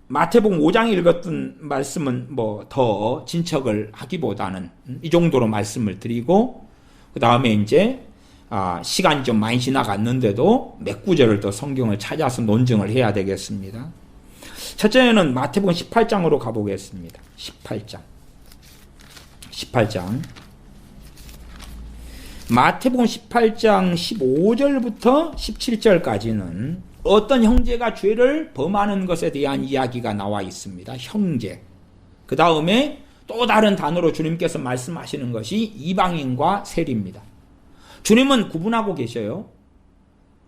마태복음 5장에 읽었던 말씀은 뭐 더 진척을 하기보다는 이 정도로 말씀을 드리고, 그 다음에 이제 시간이 좀 많이 지나갔는데도 몇 구절을 더 성경을 찾아서 논증을 해야 되겠습니다. 첫째는 마태복음 18장으로 가보겠습니다. 18장. 마태복음 18장 15절부터 17절까지는 어떤 형제가 죄를 범하는 것에 대한 이야기가 나와 있습니다. 형제. 그 다음에 또 다른 단어로 주님께서 말씀하시는 것이 이방인과 세리입니다. 주님은 구분하고 계셔요.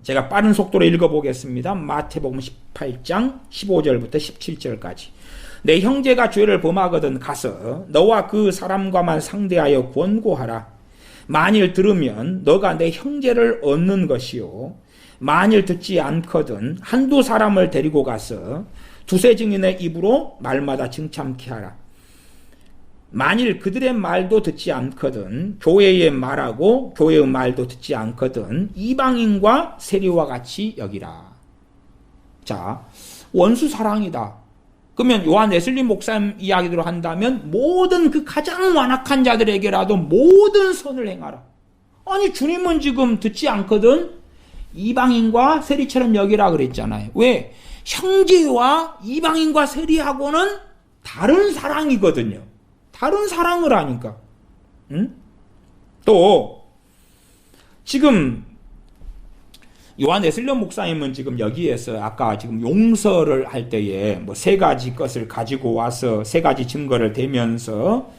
제가 빠른 속도로 읽어보겠습니다. 마태복음 18장 15절부터 17절까지. 내 형제가 죄를 범하거든 가서 너와 그 사람과만 상대하여 권고하라. 만일 들으면 너가 내 형제를 얻는 것이요, 만일 듣지 않거든 한두 사람을 데리고 가서 두세 증인의 입으로 말마다 증참케 하라. 만일 그들의 말도 듣지 않거든 교회의 말하고 교회의 말도 듣지 않거든 이방인과 세리와 같이 여기라. 자, 원수 사랑이다. 그러면 요한 웨슬리 목사님 이야기대로 한다면 모든 그 가장 완악한 자들에게라도 모든 선을 행하라. 아니, 주님은 지금 듣지 않거든 이방인과 세리처럼 여기라 그랬잖아요. 왜? 형제와 이방인과 세리하고는 다른 사랑이거든요. 다른 사랑을 하니까. 또 지금 요한 웨슬리 목사님은 지금 여기에서 아까 지금 용서를 할 때에 뭐 세 가지 것을 가지고 와서 세 가지 증거를 대면서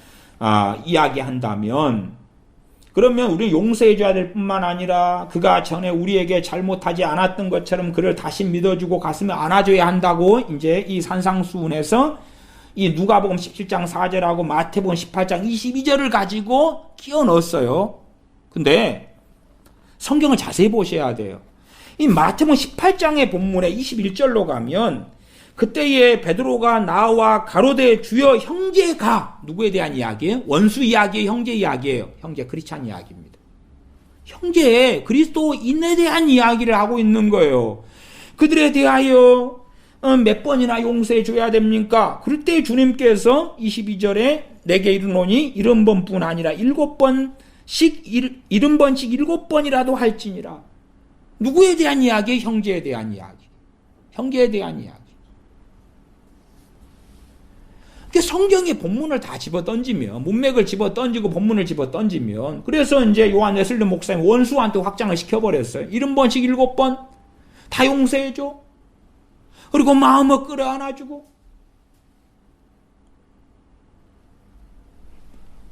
이야기한다면, 그러면 우리 용서해줘야 될 뿐만 아니라 그가 전에 우리에게 잘못하지 않았던 것처럼 그를 다시 믿어주고 가슴에 안아줘야 한다고 이제 이 산상수훈에서 이 누가복음 17장 4절하고 마태복음 18장 22절을 가지고 끼워 넣었어요. 근데 성경을 자세히 보셔야 돼요. 이 마태복음 18장의 본문에 21절로 가면 그때에 베드로가 나와 가로되 주여 형제가, 누구에 대한 이야기예요? 원수 이야기예요? 형제 이야기예요? 형제 크리스찬 이야기입니다. 형제 그리스도인에 대한 이야기를 하고 있는 거예요. 그들에 대하여 몇 번이나 용서해 줘야 됩니까? 그럴 때 주님께서 22절에 내게 이르노니 70번뿐 아니라 7번씩 7번이라도 할지니라. 누구에 대한 이야기? 형제에 대한 이야기. 형제에 대한 이야기. 성경의 본문을 다 집어 던지면, 문맥을 집어 던지고 본문을 집어 던지면, 그래서 이제 요한 웨슬리 목사님 원수한테 확장을 시켜버렸어요. 70번씩 7번 다 용서해줘. 그리고 마음을 끌어안아주고,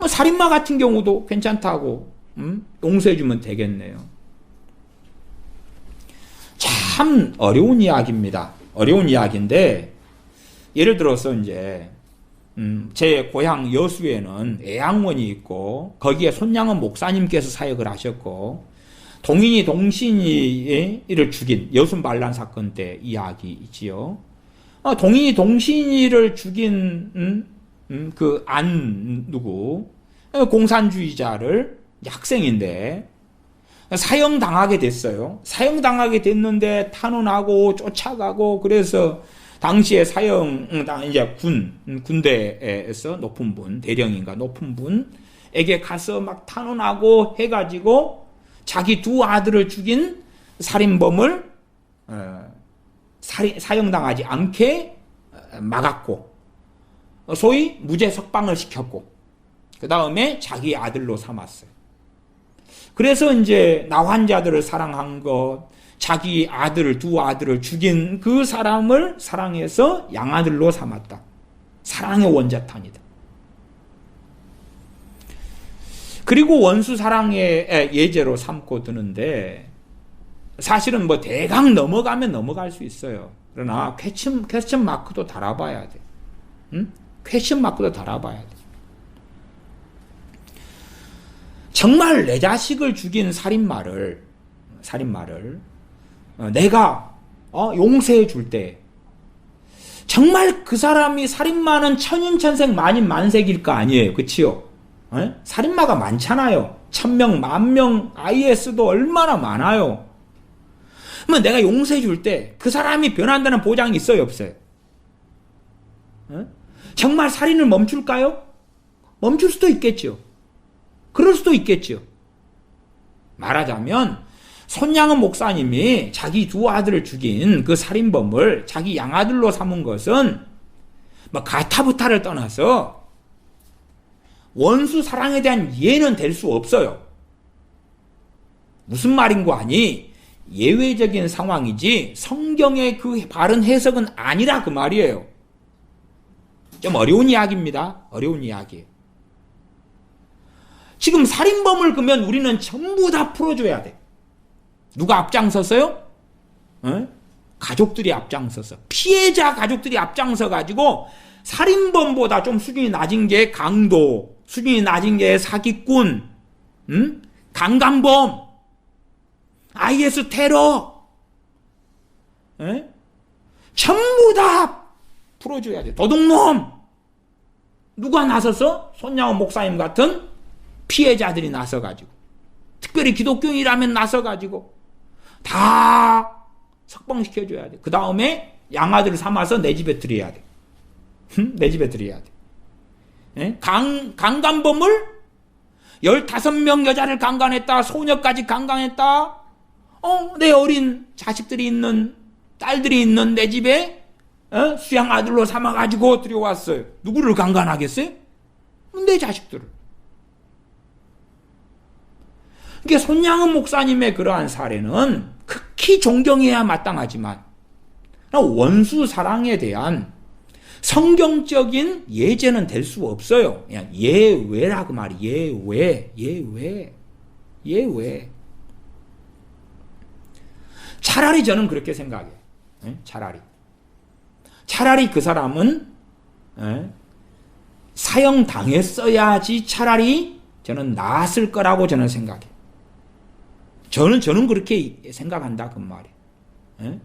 살인마 같은 경우도 괜찮다고 용서해주면 되겠네요. 참 어려운 이야기입니다. 어려운 이야기인데, 예를 들어서 이제 제 고향 여수에는 애양원이 있고 거기에 손양은 목사님께서 사역을 하셨고, 동인이 동신이를 죽인 여순 반란 사건 때 이야기이지요. 동인이 동신이를 죽인 그 누구 공산주의자를 학생인데 사형당하게 됐어요. 사형당하게 됐는데 탄원하고 쫓아가고, 그래서 당시에 이제 군대에서 높은 분, 대령인가 높은 분에게 가서 막 탄원하고 해가지고 자기 두 아들을 죽인 살인범을 사형당하지 않게 막았고, 소위 무죄 석방을 시켰고, 그 다음에 자기 아들로 삼았어요. 그래서 이제 나환자들을 사랑한 것, 자기 아들을, 두 아들을 죽인 그 사람을 사랑해서 양아들로 삼았다. 사랑의 원자탄이다. 그리고 원수 사랑의 예제로 삼고 드는데, 사실은 뭐 대강 넘어가면 넘어갈 수 있어요. 그러나 퀘스천 마크도 달아봐야 돼. 퀘스천 마크도 달아봐야 돼. 정말 내 자식을 죽인 살인마를 내가 용서해 줄 때, 정말 그 사람이 살인마는 천인천색 만인만색일 거 아니에요. 그치요? 살인마가 많잖아요. 1000명, 10,000명, IS도 얼마나 많아요. 그러면 내가 용서해 줄 때 그 사람이 변한다는 보장이 있어요, 없어요? 정말 살인을 멈출까요? 멈출 수도 있겠죠. 그럴 수도 있겠죠. 말하자면 손양은 목사님이 자기 두 아들을 죽인 그 살인범을 자기 양아들로 삼은 것은 뭐 가타부타를 떠나서 원수 사랑에 대한 이해는 될 수 없어요. 무슨 말인고 하니 예외적인 상황이지 성경의 그 바른 해석은 아니라 그 말이에요. 좀 어려운 이야기입니다. 어려운 이야기예요. 지금 살인범을 그러면 우리는 전부 다 풀어줘야 돼. 누가 앞장섰어요? 가족들이 앞장서서, 피해자 가족들이 앞장서 가지고 살인범보다 좀 수준이 낮은 게 강도, 수준이 낮은 게 사기꾼, 강간범, IS 테러, 전부 다 풀어줘야 돼. 도둑놈 누가 나서서? 손양원 목사님 같은 피해자들이 나서가지고, 특별히 기독교인이라면 나서가지고 다 석방시켜줘야 돼. 그 다음에 양아들을 삼아서 내 집에 들여야 돼. 내 집에 들여야 돼. 강간범을 15명 여자를 강간했다, 소녀까지 강간했다. 내 어린 자식들이 있는, 딸들이 있는 내 집에 수양 아들로 삼아가지고 들여왔어요. 누구를 강간하겠어요? 내 자식들을. 그러니까 손양은 목사님의 그러한 사례는 극히 존경해야 마땅하지만 원수 사랑에 대한 성경적인 예제는 될 수 없어요. 그냥 예외라 그 말이. 예외. 차라리 저는 그렇게 생각해요. 차라리 그 사람은 사형당했어야지 차라리 저는 나았을 거라고 저는 생각해요. 저는 그렇게 생각한다 그 말이에요.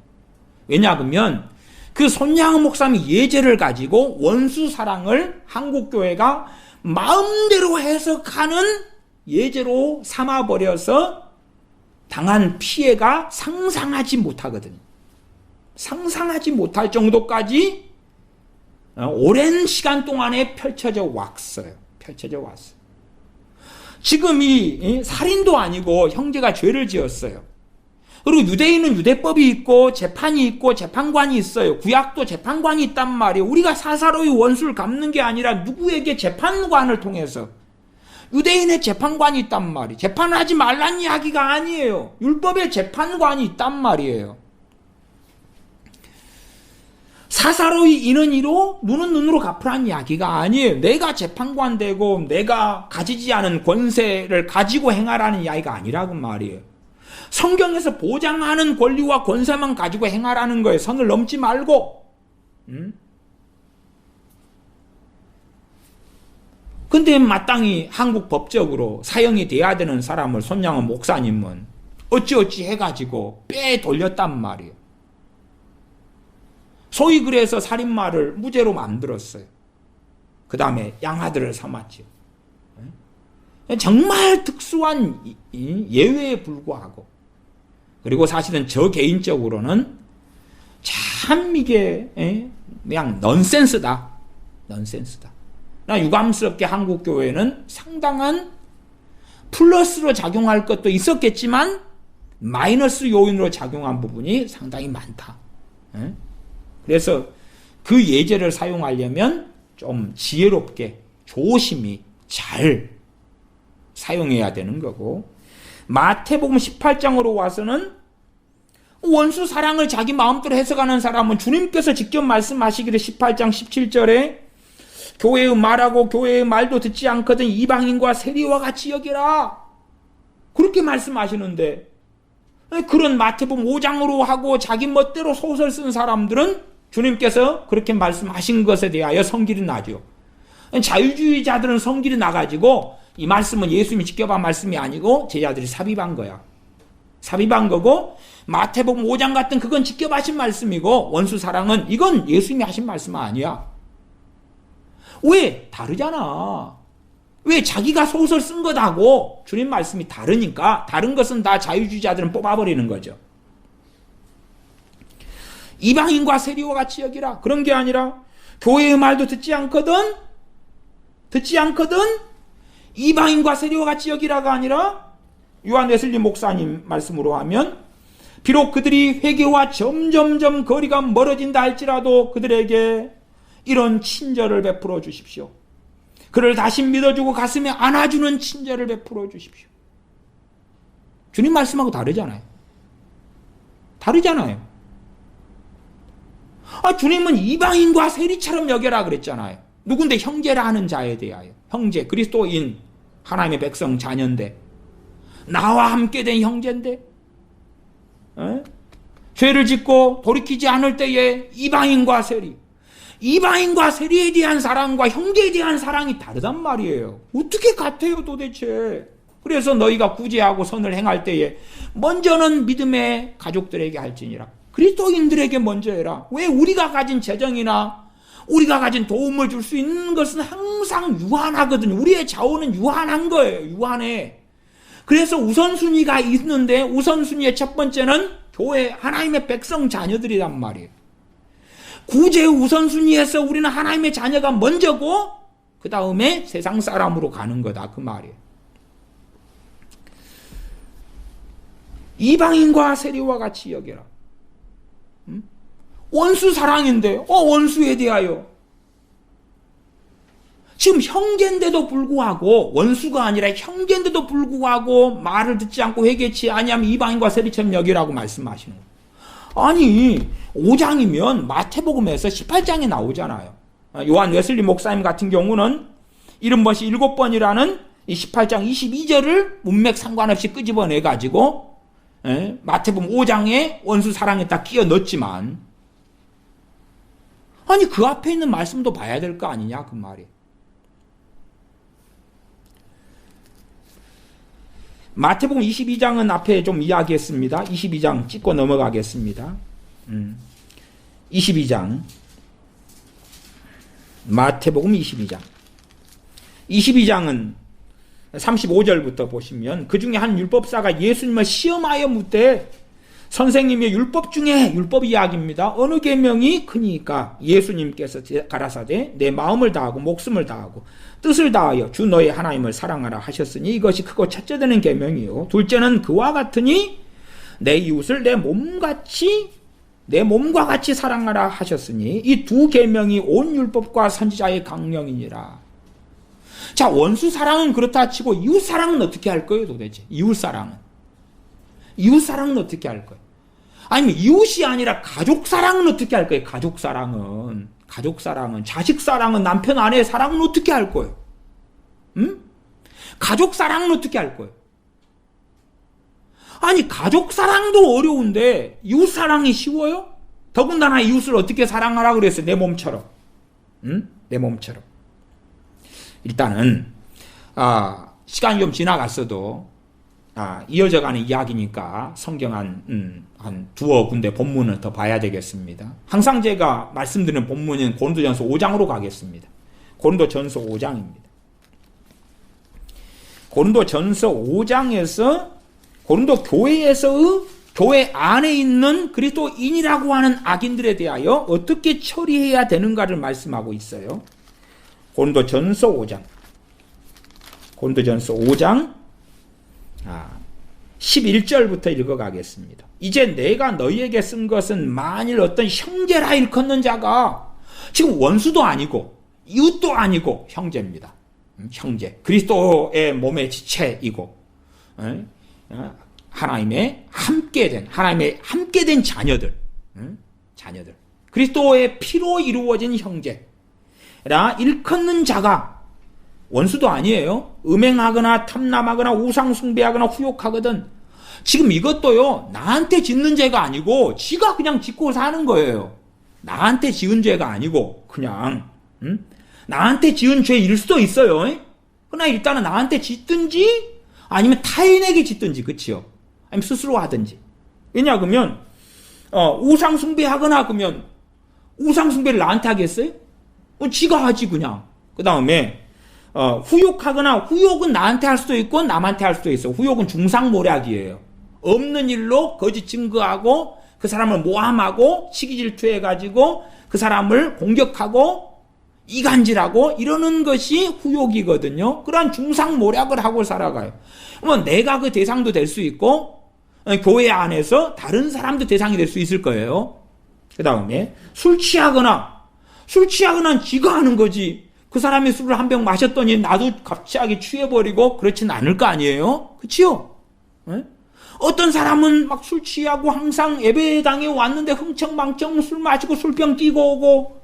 왜냐하면 그 손양은 목사님이 예제를 가지고 원수 사랑을 한국교회가 마음대로 해석하는 예제로 삼아버려서 당한 피해가 상상하지 못하거든요. 상상하지 못할 정도까지 오랜 시간 동안에 펼쳐져 왔어요. 지금 이 살인도 아니고 형제가 죄를 지었어요. 그리고 유대인은 유대법이 있고 재판이 있고 재판관이 있어요. 구약도 재판관이 있단 말이에요. 우리가 사사로이 원수를 갚는 게 아니라 누구에게 재판관을 통해서, 유대인의 재판관이 있단 말이에요. 재판하지 말란 이야기가 아니에요. 율법의 재판관이 있단 말이에요. 사사로이 이는 이로 눈은 눈으로 갚으란 이야기가 아니에요. 내가 재판관 되고 내가 가지지 않은 권세를 가지고 행하라는 이야기가 아니라고 말이에요. 성경에서 보장하는 권리와 권세만 가지고 행하라는 거예요. 선을 넘지 말고. 근데 마땅히 한국 법적으로 사형이 돼야 되는 사람을 손양원 목사님은 어찌어찌 해가지고 빼돌렸단 말이에요. 소위 그래서 살인마를 무죄로 만들었어요. 그 다음에 양아들을 삼았죠. 정말 특수한 예외에 불과하고, 그리고 사실은 저 개인적으로는 참 이게 그냥 넌센스다. 나 유감스럽게 한국 교회는 상당한 플러스로 작용할 것도 있었겠지만 마이너스 요인으로 작용한 부분이 상당히 많다. 그래서 그 예제를 사용하려면 좀 지혜롭게 조심히 잘 사용해야 되는 거고, 마태복음 18장으로 와서는 원수 사랑을 자기 마음대로 해석하는 사람은 주님께서 직접 말씀하시기를 18장 17절에 교회의 말하고 교회의 말도 듣지 않거든 이방인과 세리와 같이 여기라, 그렇게 말씀하시는데, 그런 마태복음 5장으로 하고 자기 멋대로 소설 쓴 사람들은 주님께서 그렇게 말씀하신 것에 대하여 성질이 나죠. 자유주의자들은 성질이 나가지고 이 말씀은 예수님이 직접 한 말씀이 아니고 제자들이 삽입한 거야. 삽입한 거고, 마태복음 5장 같은 그건 직접 하신 말씀이고, 원수 사랑은 이건 예수님이 하신 말씀은 아니야. 왜? 다르잖아. 왜? 자기가 소설 쓴 것하고 주님 말씀이 다르니까 다른 것은 다 자유주의자들은 뽑아버리는 거죠. 이방인과 세리와 같이 여기라. 그런 게 아니라 교회의 말도 듣지 않거든? 이방인과 세리와 같이 여기라가 아니라 요한 웨슬리 목사님 말씀으로 하면 비록 그들이 회개와 점점점 거리가 멀어진다 할지라도 그들에게 이런 친절을 베풀어 주십시오. 그를 다시 믿어주고 가슴에 안아주는 친절을 베풀어 주십시오. 주님 말씀하고 다르잖아요. 주님은 이방인과 세리처럼 여겨라 그랬잖아요. 누군데? 형제라 하는 자에 대하여. 형제, 그리스도인, 하나님의 백성 자녀인데, 나와 함께 된 형제인데, 죄를 짓고 돌이키지 않을 때에 이방인과 세리에 대한 사랑과 형제에 대한 사랑이 다르단 말이에요. 어떻게 같아요 도대체? 그래서 너희가 구제하고 선을 행할 때에 먼저는 믿음의 가족들에게 할지니라. 그리스도인들에게 먼저 해라. 왜? 우리가 가진 재정이나 우리가 가진 도움을 줄 수 있는 것은 항상 유한하거든요. 우리의 자원은 유한한 거예요. 유한해. 그래서 우선순위가 있는데 우선순위의 첫 번째는 교회 하나님의 백성 자녀들이란 말이에요. 구제의 우선순위에서 우리는 하나님의 자녀가 먼저고 그 다음에 세상 사람으로 가는 거다 그 말이에요. 이방인과 세리와 같이 여겨라. 원수 사랑인데 원수에 대하여 지금 형제인데도 불구하고 원수가 아니라 형제인데도 불구하고 말을 듣지 않고 회개치 아니하면 이방인과 세리처럼 여기라고 말씀하시는 거예요. 아니 5장이면 마태복음에서 18장에 나오잖아요. 요한 웨슬리 목사님 같은 경우는 70번씩 7번이라는 이 18장 22절을 문맥 상관없이 끄집어내가지고 마태복음 5장에 원수 사랑에 딱 끼워 넣었지만 아니 그 앞에 있는 말씀도 봐야 될 거 아니냐 그 말이에요. 마태복음 22장은 앞에 좀 이야기했습니다. 22장 찍고 넘어가겠습니다. 22장 마태복음 22장은 35절부터 보시면 그 중에 한 율법사가 예수님을 시험하여 묻되 선생님의 율법 중에 율법 이야기입니다. 어느 계명이 크니까 예수님께서 가라사대 내 마음을 다하고 목숨을 다하고 뜻을 다하여 주 너의 하나님을 사랑하라 하셨으니 이것이 크고 첫째 되는 계명이요 둘째는 그와 같으니 내 이웃을 내 몸과 같이 사랑하라 하셨으니 이 두 계명이 온 율법과 선지자의 강령이니라. 자, 원수 사랑은 그렇다 치고 이웃 사랑은 어떻게 할 거예요 도대체? 이웃 사랑은 어떻게 할 거예요? 아니면 이웃이 아니라 가족 사랑은 어떻게 할 거예요? 가족 사랑은 자식 사랑은 남편 아내 사랑은 어떻게 할 거예요? 가족 사랑은 어떻게 할 거예요? 아니 가족 사랑도 어려운데 이웃 사랑이 쉬워요? 더군다나 이웃을 어떻게 사랑하라 그랬어요? 내 몸처럼. 내 몸처럼. 일단은 시간이 좀 지나갔어도 이어져가는 이야기니까 성경 한 두어 군데 본문을 더 봐야 되겠습니다. 항상 제가 말씀드리는 본문은 고린도전서 5장으로 가겠습니다. 고린도전서 5장입니다. 고린도전서 5장에서 고린도 교회에서 교회 안에 있는 그리스도인이라고 하는 악인들에 대하여 어떻게 처리해야 되는가를 말씀하고 있어요. 고린도전서 5장 11절부터 읽어가겠습니다. 이제 내가 너희에게 쓴 것은 만일 어떤 형제라 일컫는 자가 지금 원수도 아니고 이웃도 아니고 형제입니다. 형제. 그리스도의 몸의 지체이고 하나님의 함께된 자녀들. 그리스도의 피로 이루어진 형제라 일컫는 자가 원수도 아니에요. 음행하거나 탐남하거나 우상숭배하거나 후욕하거든. 지금 이것도요. 나한테 짓는 죄가 아니고 지가 그냥 짓고 사는 거예요. 나한테 지은 죄가 아니고 그냥 나한테 지은 죄일 수도 있어요. 그러나 일단은 나한테 짓든지 아니면 타인에게 짓든지 그치요. 아니면 스스로 하든지. 왜냐 그러면 우상숭배하거나 그러면 우상숭배를 나한테 하겠어요? 지가 하지 그냥. 그 다음에 후욕은 나한테 할 수도 있고 남한테 할 수도 있어. 후욕은 중상모략이에요. 없는 일로 거짓 증거하고 그 사람을 모함하고 시기질투해가지고 그 사람을 공격하고 이간질하고 이러는 것이 후욕이거든요. 그러한 중상모략을 하고 살아가요. 내가 그 대상도 될 수 있고 교회 안에서 다른 사람도 대상이 될 수 있을 거예요. 그 다음에 술 취하거나 지가 하는 거지. 그 사람이 술을 한 병 마셨더니 나도 갑자기 취해버리고 그렇진 않을 거 아니에요? 그치요? 어떤 사람은 막 술 취하고 항상 예배당에 왔는데 흥청망청 술 마시고 술병 끼고 오고,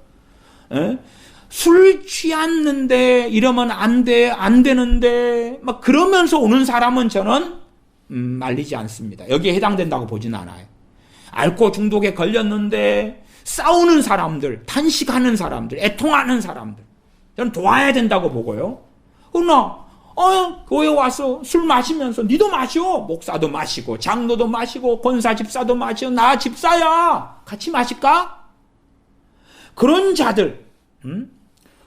술 취했는데 이러면 안 되는데 막 그러면서 오는 사람은 저는 말리지 않습니다. 여기에 해당된다고 보진 않아요. 알코올 중독에 걸렸는데 싸우는 사람들, 탄식하는 사람들, 애통하는 사람들, 저는 도와야 된다고 보고요. 그러나 교회 와서 술 마시면서 니도 마셔. 목사도 마시고 장로도 마시고 권사 집사도 마셔. 나 집사야. 같이 마실까? 그런 자들,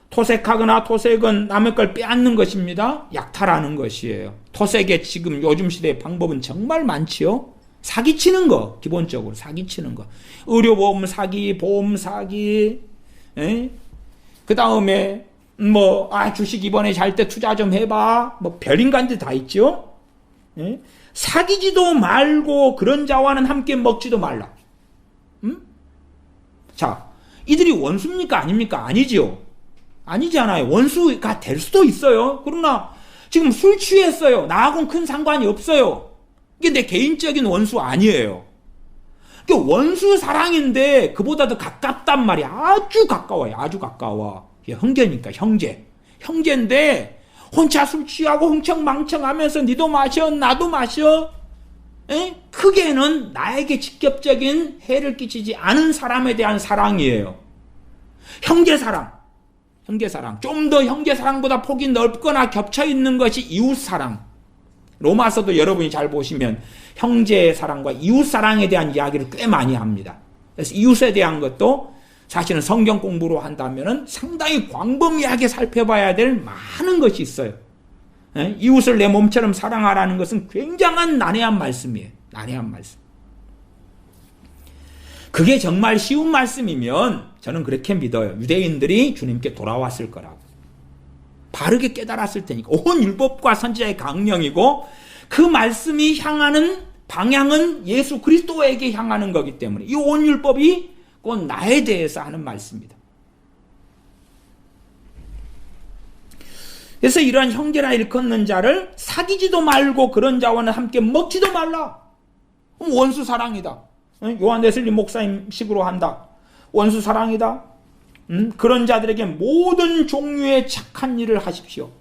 토색하거나 토색은 남의 걸 빼앗는 것입니다. 약탈하는 것이에요. 토색의 지금 요즘 시대의 방법은 정말 많지요. 사기치는 거, 기본적으로 사기치는 거. 의료보험 사기, 보험 사기, 그 다음에 주식 이번에 잘 때 투자 좀 해봐. 별인간들 다 있죠. 사기지도 말고 그런 자와는 함께 먹지도 말라. 자, 이들이 원수입니까? 아닙니까? 아니지요. 아니잖아요. 원수가 될 수도 있어요. 그러나 지금 술 취했어요. 나하고는 큰 상관이 없어요. 이게 내 개인적인 원수 아니에요. 원수 사랑인데 그보다 더 가깝단 말이야. 아주 가까워요. 아주 가까워. 형제니까 형제. 형제인데 혼자 술 취하고 흥청망청하면서 니도 마셔 나도 마셔. 크게는 나에게 직접적인 해를 끼치지 않은 사람에 대한 사랑이에요. 형제사랑. 좀 더 형제사랑보다 폭이 넓거나 겹쳐있는 것이 이웃사랑. 로마서도 여러분이 잘 보시면 형제사랑과 이웃사랑에 대한 이야기를 꽤 많이 합니다. 그래서 이웃에 대한 것도 사실은 성경 공부로 한다면 상당히 광범위하게 살펴봐야 될 많은 것이 있어요. 이웃을 내 몸처럼 사랑하라는 것은 굉장한 난해한 말씀이에요. 난해한 말씀. 그게 정말 쉬운 말씀이면 저는 그렇게 믿어요. 유대인들이 주님께 돌아왔을 거라고. 바르게 깨달았을 테니까. 온 율법과 선지자의 강령이고 그 말씀이 향하는 방향은 예수 그리스도에게 향하는 거기 때문에 이 온 율법이 곧 나에 대해서 하는 말씀입니다. 그래서 이러한 형제라 일컫는 자를 사귀지도 말고 그런 자와는 함께 먹지도 말라. 원수 사랑이다. 요한 웨슬리 목사님 식으로 한다. 원수 사랑이다. 그런 자들에게 모든 종류의 착한 일을 하십시오.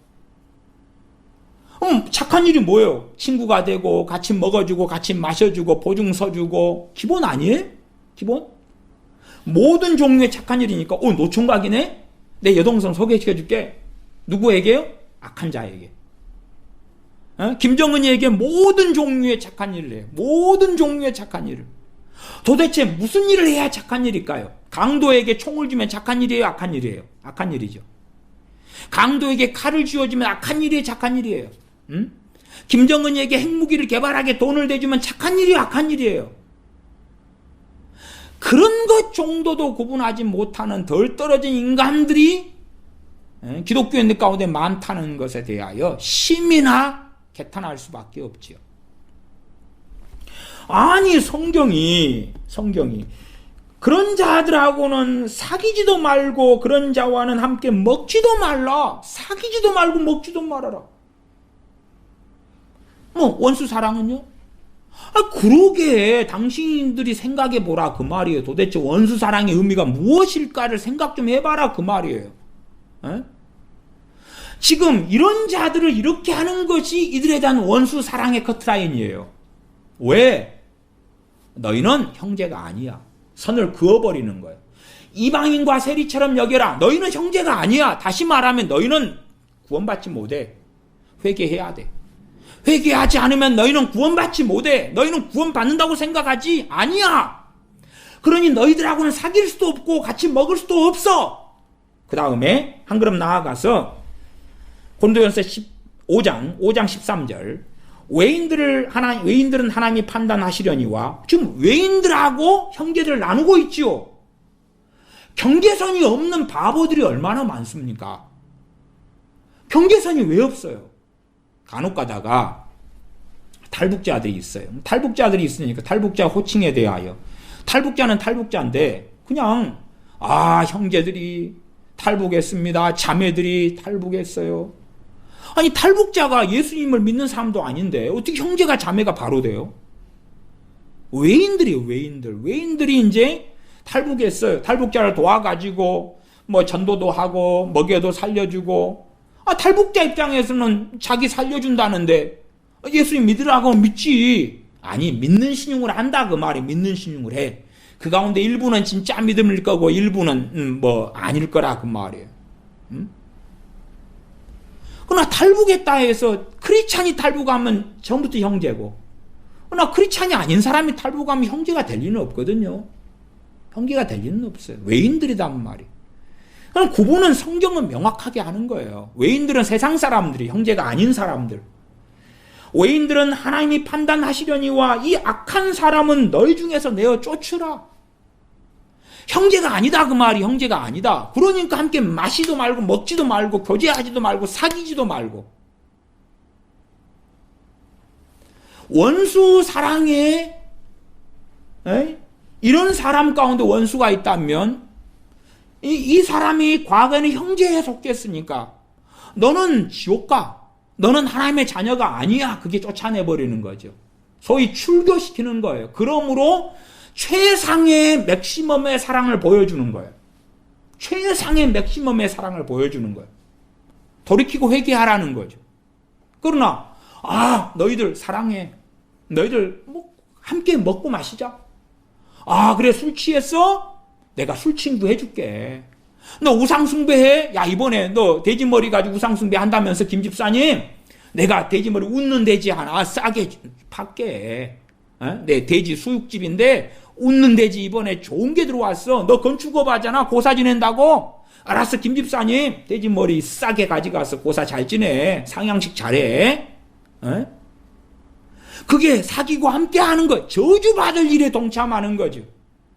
착한 일이 뭐예요? 친구가 되고 같이 먹어주고 같이 마셔주고 보증 서주고 기본 아니에요? 기본? 모든 종류의 착한 일이니까 노총각이네? 내 여동생 소개시켜줄게. 누구에게요? 악한 자에게. 김정은이에게 모든 종류의 착한 일을 해요. 모든 종류의 착한 일을. 도대체 무슨 일을 해야 착한 일일까요? 강도에게 총을 주면 착한 일이에요? 악한 일이에요? 악한 일이죠. 강도에게 칼을 쥐어주면 악한 일이에요? 착한 일이에요? 김정은이에게 핵무기를 개발하게 돈을 대주면 착한 일이에요? 악한 일이에요? 그런 것 정도도 구분하지 못하는 덜 떨어진 인간들이 기독교인들 가운데 많다는 것에 대하여 심히나 개탄할 수밖에 없지요. 아니 성경이 그런 자들하고는 사귀지도 말고 그런 자와는 함께 먹지도 말라. 사귀지도 말고 먹지도 말아라. 원수 사랑은요? 그러게 당신들이 생각해보라 그 말이에요. 도대체 원수 사랑의 의미가 무엇일까를 생각 좀 해봐라 그 말이에요. 지금 이런 자들을 이렇게 하는 것이 이들에 대한 원수 사랑의 커트라인이에요. 왜? 너희는 형제가 아니야. 선을 그어버리는 거예요. 이방인과 세리처럼 여겨라. 너희는 형제가 아니야. 다시 말하면 너희는 구원받지 못해. 회개해야 돼. 회개하지 않으면 너희는 구원받지 못해. 너희는 구원받는다고 생각하지? 아니야. 그러니 너희들하고는 사귈 수도 없고 같이 먹을 수도 없어. 그 다음에 한 걸음 나아가서 고린도전서 5장 13절 외인들은 하나님이 판단하시려니와 지금 외인들하고 형제들을 나누고 있지요. 경계선이 없는 바보들이 얼마나 많습니까? 경계선이 왜 없어요? 간혹 가다가 탈북자들이 있어요. 탈북자들이 있으니까 탈북자 호칭에 대하여 탈북자는 탈북자인데 그냥 형제들이 탈북했습니다. 자매들이 탈북했어요. 아니 탈북자가 예수님을 믿는 사람도 아닌데 어떻게 형제가 자매가 바로 돼요? 외인들이에요. 외인들이 이제 탈북했어요. 탈북자를 도와가지고 뭐 전도도 하고 먹여도 살려주고 탈북자 입장에서는 자기 살려준다는데 예수님 믿으라고 믿지. 아니 믿는 신용을 한다 그 말이. 믿는 신용을 해. 그 가운데 일부는 진짜 믿음일 거고 일부는 뭐 아닐 거라 그 말이에요. 그러나 탈북했다 해서 크리스찬이 탈북하면 전부터 형제고 그러나 크리스찬이 아닌 사람이 탈북하면 형제가 될 리는 없거든요. 형제가 될 리는 없어요. 외인들이단 말이에요. 그럼 구분은 성경은 명확하게 하는 거예요. 외인들은 세상 사람들이 형제가 아닌 사람들. 외인들은 하나님이 판단하시려니와 이 악한 사람은 너희 중에서 내어 쫓으라. 형제가 아니다 그 말이. 형제가 아니다. 그러니까 함께 마시도 말고 먹지도 말고 교제하지도 말고 사귀지도 말고. 원수 사랑에 이런 사람 가운데 원수가 있다면 이 사람이 과거에는 형제에 속했으니까 너는 지옥 가. 너는 하나님의 자녀가 아니야. 그게 쫓아내버리는 거죠. 소위 출교시키는 거예요. 그러므로 최상의 맥시멈의 사랑을 보여주는 거예요. 최상의 맥시멈의 사랑을 보여주는 거예요. 돌이키고 회개하라는 거죠. 그러나 너희들 사랑해. 너희들 함께 먹고 마시자. 그래 술 취했어? 내가 술 친구 해줄게. 너 우상숭배해? 야 이번에 너 돼지머리 가지고 우상숭배 한다면서 김집사님 내가 돼지머리 웃는 돼지 하나 싸게 팔게. 내 돼지 수육집인데 웃는 돼지 이번에 좋은 게 들어왔어. 너 건축업 하잖아. 고사 지낸다고? 알았어 김집사님 돼지머리 싸게 가져가서 고사 잘 지내. 상향식 잘해. 그게 사귀고 함께 하는 거. 저주받을 일에 동참하는 거죠.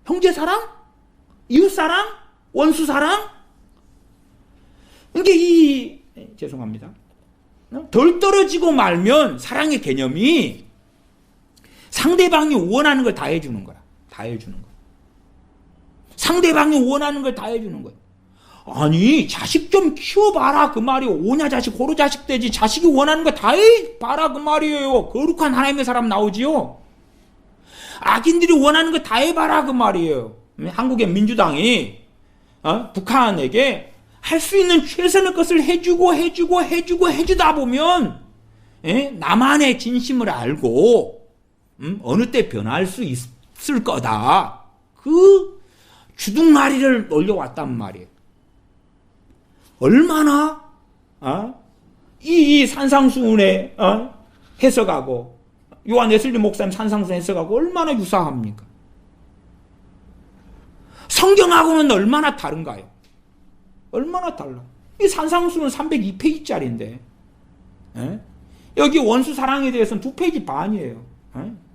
형제사랑? 이웃사랑? 원수사랑? 이게 죄송합니다. 덜 떨어지고 말면 사랑의 개념이 상대방이 원하는 걸 다 해주는 거야. 다 해주는 거야. 상대방이 원하는 걸 다 해주는 거야. 아니 자식 좀 키워봐라 그 말이에요. 오냐 자식 호로 자식 되지. 자식이 원하는 거 다 해봐라 그 말이에요. 거룩한 하나님의 사람 나오지요. 악인들이 원하는 거 다 해봐라 그 말이에요. 한국의 민주당이 북한에게 할 수 있는 최선의 것을 해주다 보면 나만의 진심을 알고 어느 때 변할 수 있을 거다. 그 주둥아리를 놀려왔단 말이에요. 얼마나 이 산상수훈의 해석하고 요한 웨슬리 목사님 산상수훈 해석하고 얼마나 유사합니까? 성경하고는 얼마나 다른가요? 얼마나 달라? 이 산상수훈은 302페이지짜리인데 여기 원수 사랑에 대해서는 2페이지 반이에요.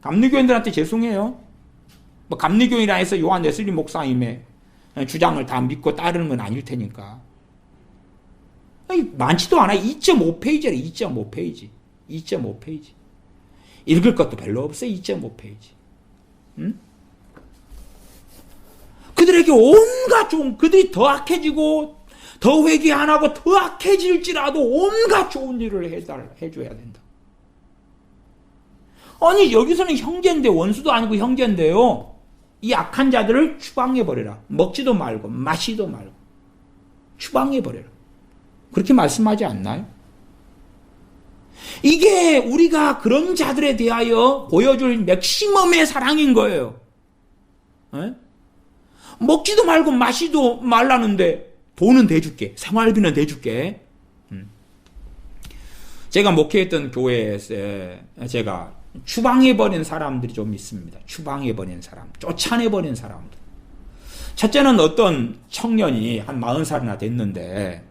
감리교인들한테 죄송해요. 뭐 감리교인이라 해서 요한 웨슬리 목사님의 주장을 다 믿고 따르는 건 아닐 테니까. 많지도 않아. 2.5페이지래. 2.5페이지. 2.5페이지. 읽을 것도 별로 없어. 2.5페이지. 그들에게 온갖 그들이 더 악해지고 더 회개 안 하고 더 악해질지라도 온갖 좋은 일을 해줘야 된다. 아니 여기서는 형제인데 원수도 아니고 형제인데요. 이 악한 자들을 추방해버려라. 먹지도 말고 마시도 말고 추방해버려라. 그렇게 말씀하지 않나요? 이게 우리가 그런 자들에 대하여 보여줄 맥시멈의 사랑인 거예요. 먹지도 말고 마시도 말라는데 돈은 대줄게. 생활비는 대줄게. 제가 목회했던 교회에서 제가 추방해버린 사람들이 좀 있습니다. 추방해버린 사람, 쫓아내버린 사람들. 첫째는 어떤 청년이 한 40살이나 됐는데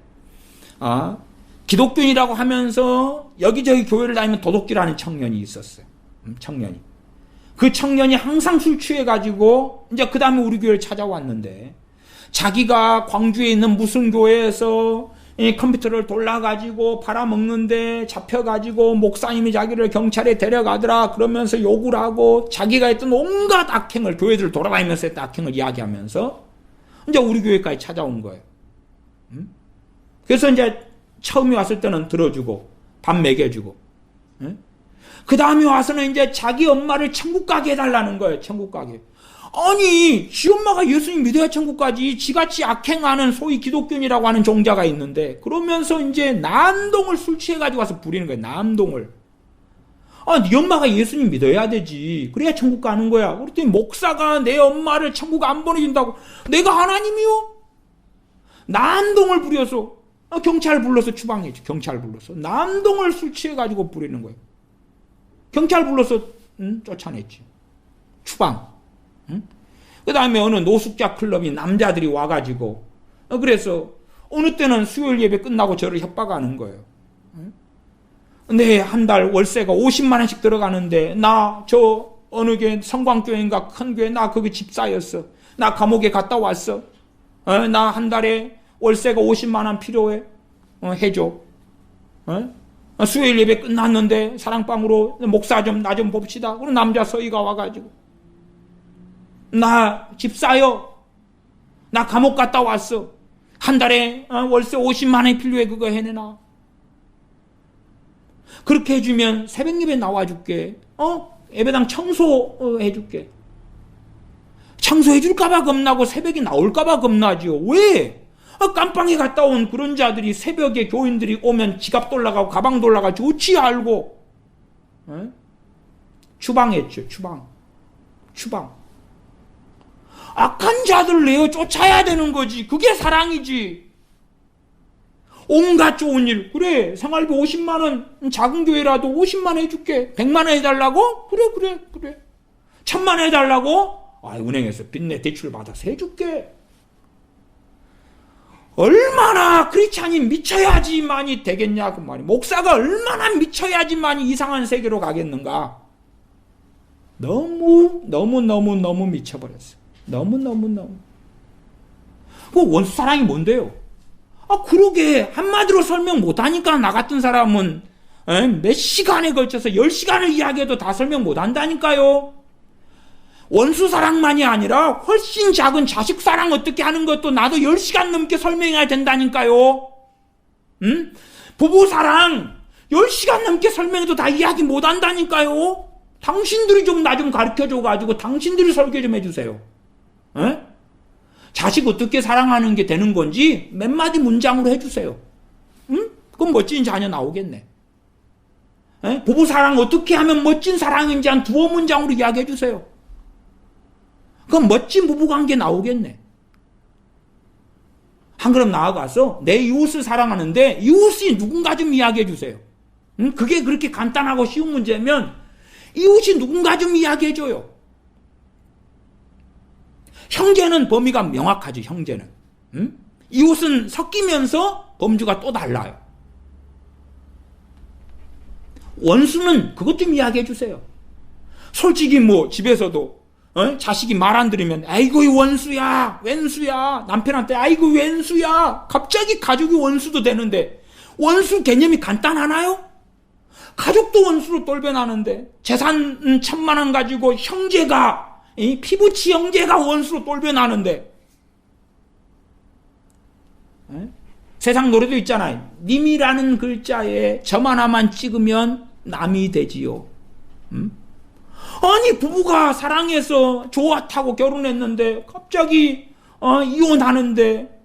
기독교인이라고 하면서 여기저기 교회를 다니면 도둑질하는 청년이 있었어요. 청년이. 그 청년이 항상 술 취해가지고 이제 그 다음에 우리 교회를 찾아왔는데 자기가 광주에 있는 무슨 교회에서 컴퓨터를 돌려가지고 팔아먹는데 잡혀가지고 목사님이 자기를 경찰에 데려가더라 그러면서 욕을 하고 자기가 했던 온갖 악행을 교회들 돌아다니면서 했던 악행을 이야기하면서 이제 우리 교회까지 찾아온 거예요. 그래서 이제 처음에 왔을 때는 들어주고 밥 먹여주고 그 다음에 와서는 이제 자기 엄마를 천국 가게 해달라는 거예요. 천국 가게. 아니 지 엄마가 예수님 믿어야 천국 가지. 지같이 악행하는 소위 기독교인이라고 하는 종자가 있는데 그러면서 이제 남동을 술 취해가지고 와서 부리는 거예요. 남동을. 네 엄마가 예수님 믿어야 되지. 그래야 천국 가는 거야. 그랬더니 목사가 내 엄마를 천국 안 보내준다고. 내가 하나님이요? 남동을 부려서 경찰 불러서 추방했지. 경찰 불러서 남동을 술 취해가지고 부리는 거예요. 경찰 불러서 쫓아냈지. 추방. 그 다음에 어느 노숙자 클럽이 남자들이 와가지고 그래서 어느 때는 수요일 예배 끝나고 저를 협박하는 거예요. 네, 한 달 월세가 50만 원씩 들어가는데 나 저 어느 교회 성광교회인가 큰 교회 나 거기 집사였어. 나 감옥에 갔다 왔어. 나 한 달에 월세가 50만 원 필요해. 해줘. 수요일 예배 끝났는데 사랑방으로 목사 좀 나 좀 봅시다. 그럼 남자 서희가 와가지고 나 집사요. 나 감옥 갔다 왔어. 한 달에 월세 50만 원이 필요해. 그거 해내놔. 그렇게 해주면 새벽 예배 나와줄게. 예배당 청소해줄게. 청소해줄까봐 겁나고 새벽에 나올까봐 겁나지요. 왜? 깜빵에 갔다 온 그런 자들이 새벽에 교인들이 오면 지갑 돌라가고 가방 돌라가 좋지 알고 추방했죠. 추방. 악한 자들 내어 쫓아야 되는 거지. 그게 사랑이지. 온갖 좋은 일. 그래 생활비 50만 원 작은 교회라도 50만 원 해줄게. 100만 원 해달라고? 그래 1000만 원 해달라고? 은행에서 빚내 대출 받아서 해줄게. 얼마나 크리스찬이 미쳐야지만이 되겠냐 그 말이. 목사가 얼마나 미쳐야지만이 이상한 세계로 가겠는가. 너무 미쳐버렸어. 너무. 그 원수사랑이 뭔데요? 그러게 한마디로 설명 못하니까 나 같은 사람은 몇 시간에 걸쳐서 10시간을 이야기해도 다 설명 못한다니까요. 원수사랑만이 아니라 훨씬 작은 자식사랑 어떻게 하는 것도 나도 10시간 넘게 설명해야 된다니까요. 부부사랑 10시간 넘게 설명해도 다 이야기 못한다니까요. 당신들이 좀 나 좀 가르쳐줘가지고 당신들이 설교 좀 해주세요. 자식 어떻게 사랑하는 게 되는 건지 몇 마디 문장으로 해주세요. 그럼 멋진 자녀 나오겠네. 부부사랑 어떻게 하면 멋진 사랑인지 한 두어 문장으로 이야기해 주세요. 그럼 멋진 부부관계 나오겠네. 한 걸음 나아가서 내 이웃을 사랑하는데 이웃이 누군가 좀 이야기해 주세요. 그게 그렇게 간단하고 쉬운 문제면 이웃이 누군가 좀 이야기해 줘요. 형제는 범위가 명확하죠. 형제는. 이웃은 섞이면서 범주가 또 달라요. 원수는 그것 좀 이야기해 주세요. 솔직히 집에서도 자식이 말 안 들으면 아이고 이 원수야 왼수야. 남편한테 아이고 왼수야. 갑자기 가족이 원수도 되는데 원수 개념이 간단하나요? 가족도 원수로 돌변하는데 재산 1000만 원 가지고 형제가 피부치 형제가 원수로 돌변하는데 세상 노래도 있잖아요. 님이라는 글자에 점 하나만 찍으면 남이 되지요. 아니 부부가 사랑해서 좋았다고 결혼했는데 갑자기 이혼하는데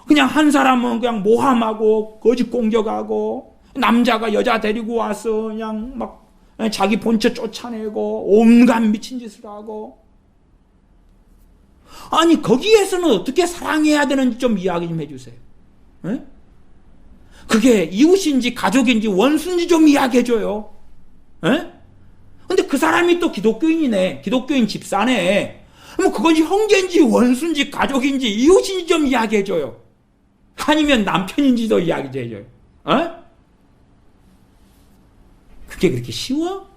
그냥 한 사람은 그냥 모함하고 거짓 공격하고 남자가 여자 데리고 와서 그냥 막 자기 본처 쫓아내고 온갖 미친 짓을 하고. 아니 거기에서는 어떻게 사랑해야 되는지 좀 이야기 좀 해주세요. 그게 이웃인지 가족인지 원수인지 좀 이야기해줘요. 근데 그 사람이 또 기독교인이네. 기독교인 집사네. 그건지 형제인지 원수인지 가족인지 이웃인지 좀 이야기해줘요. 아니면 남편인지도 이야기해줘요. 그게 그렇게 쉬워?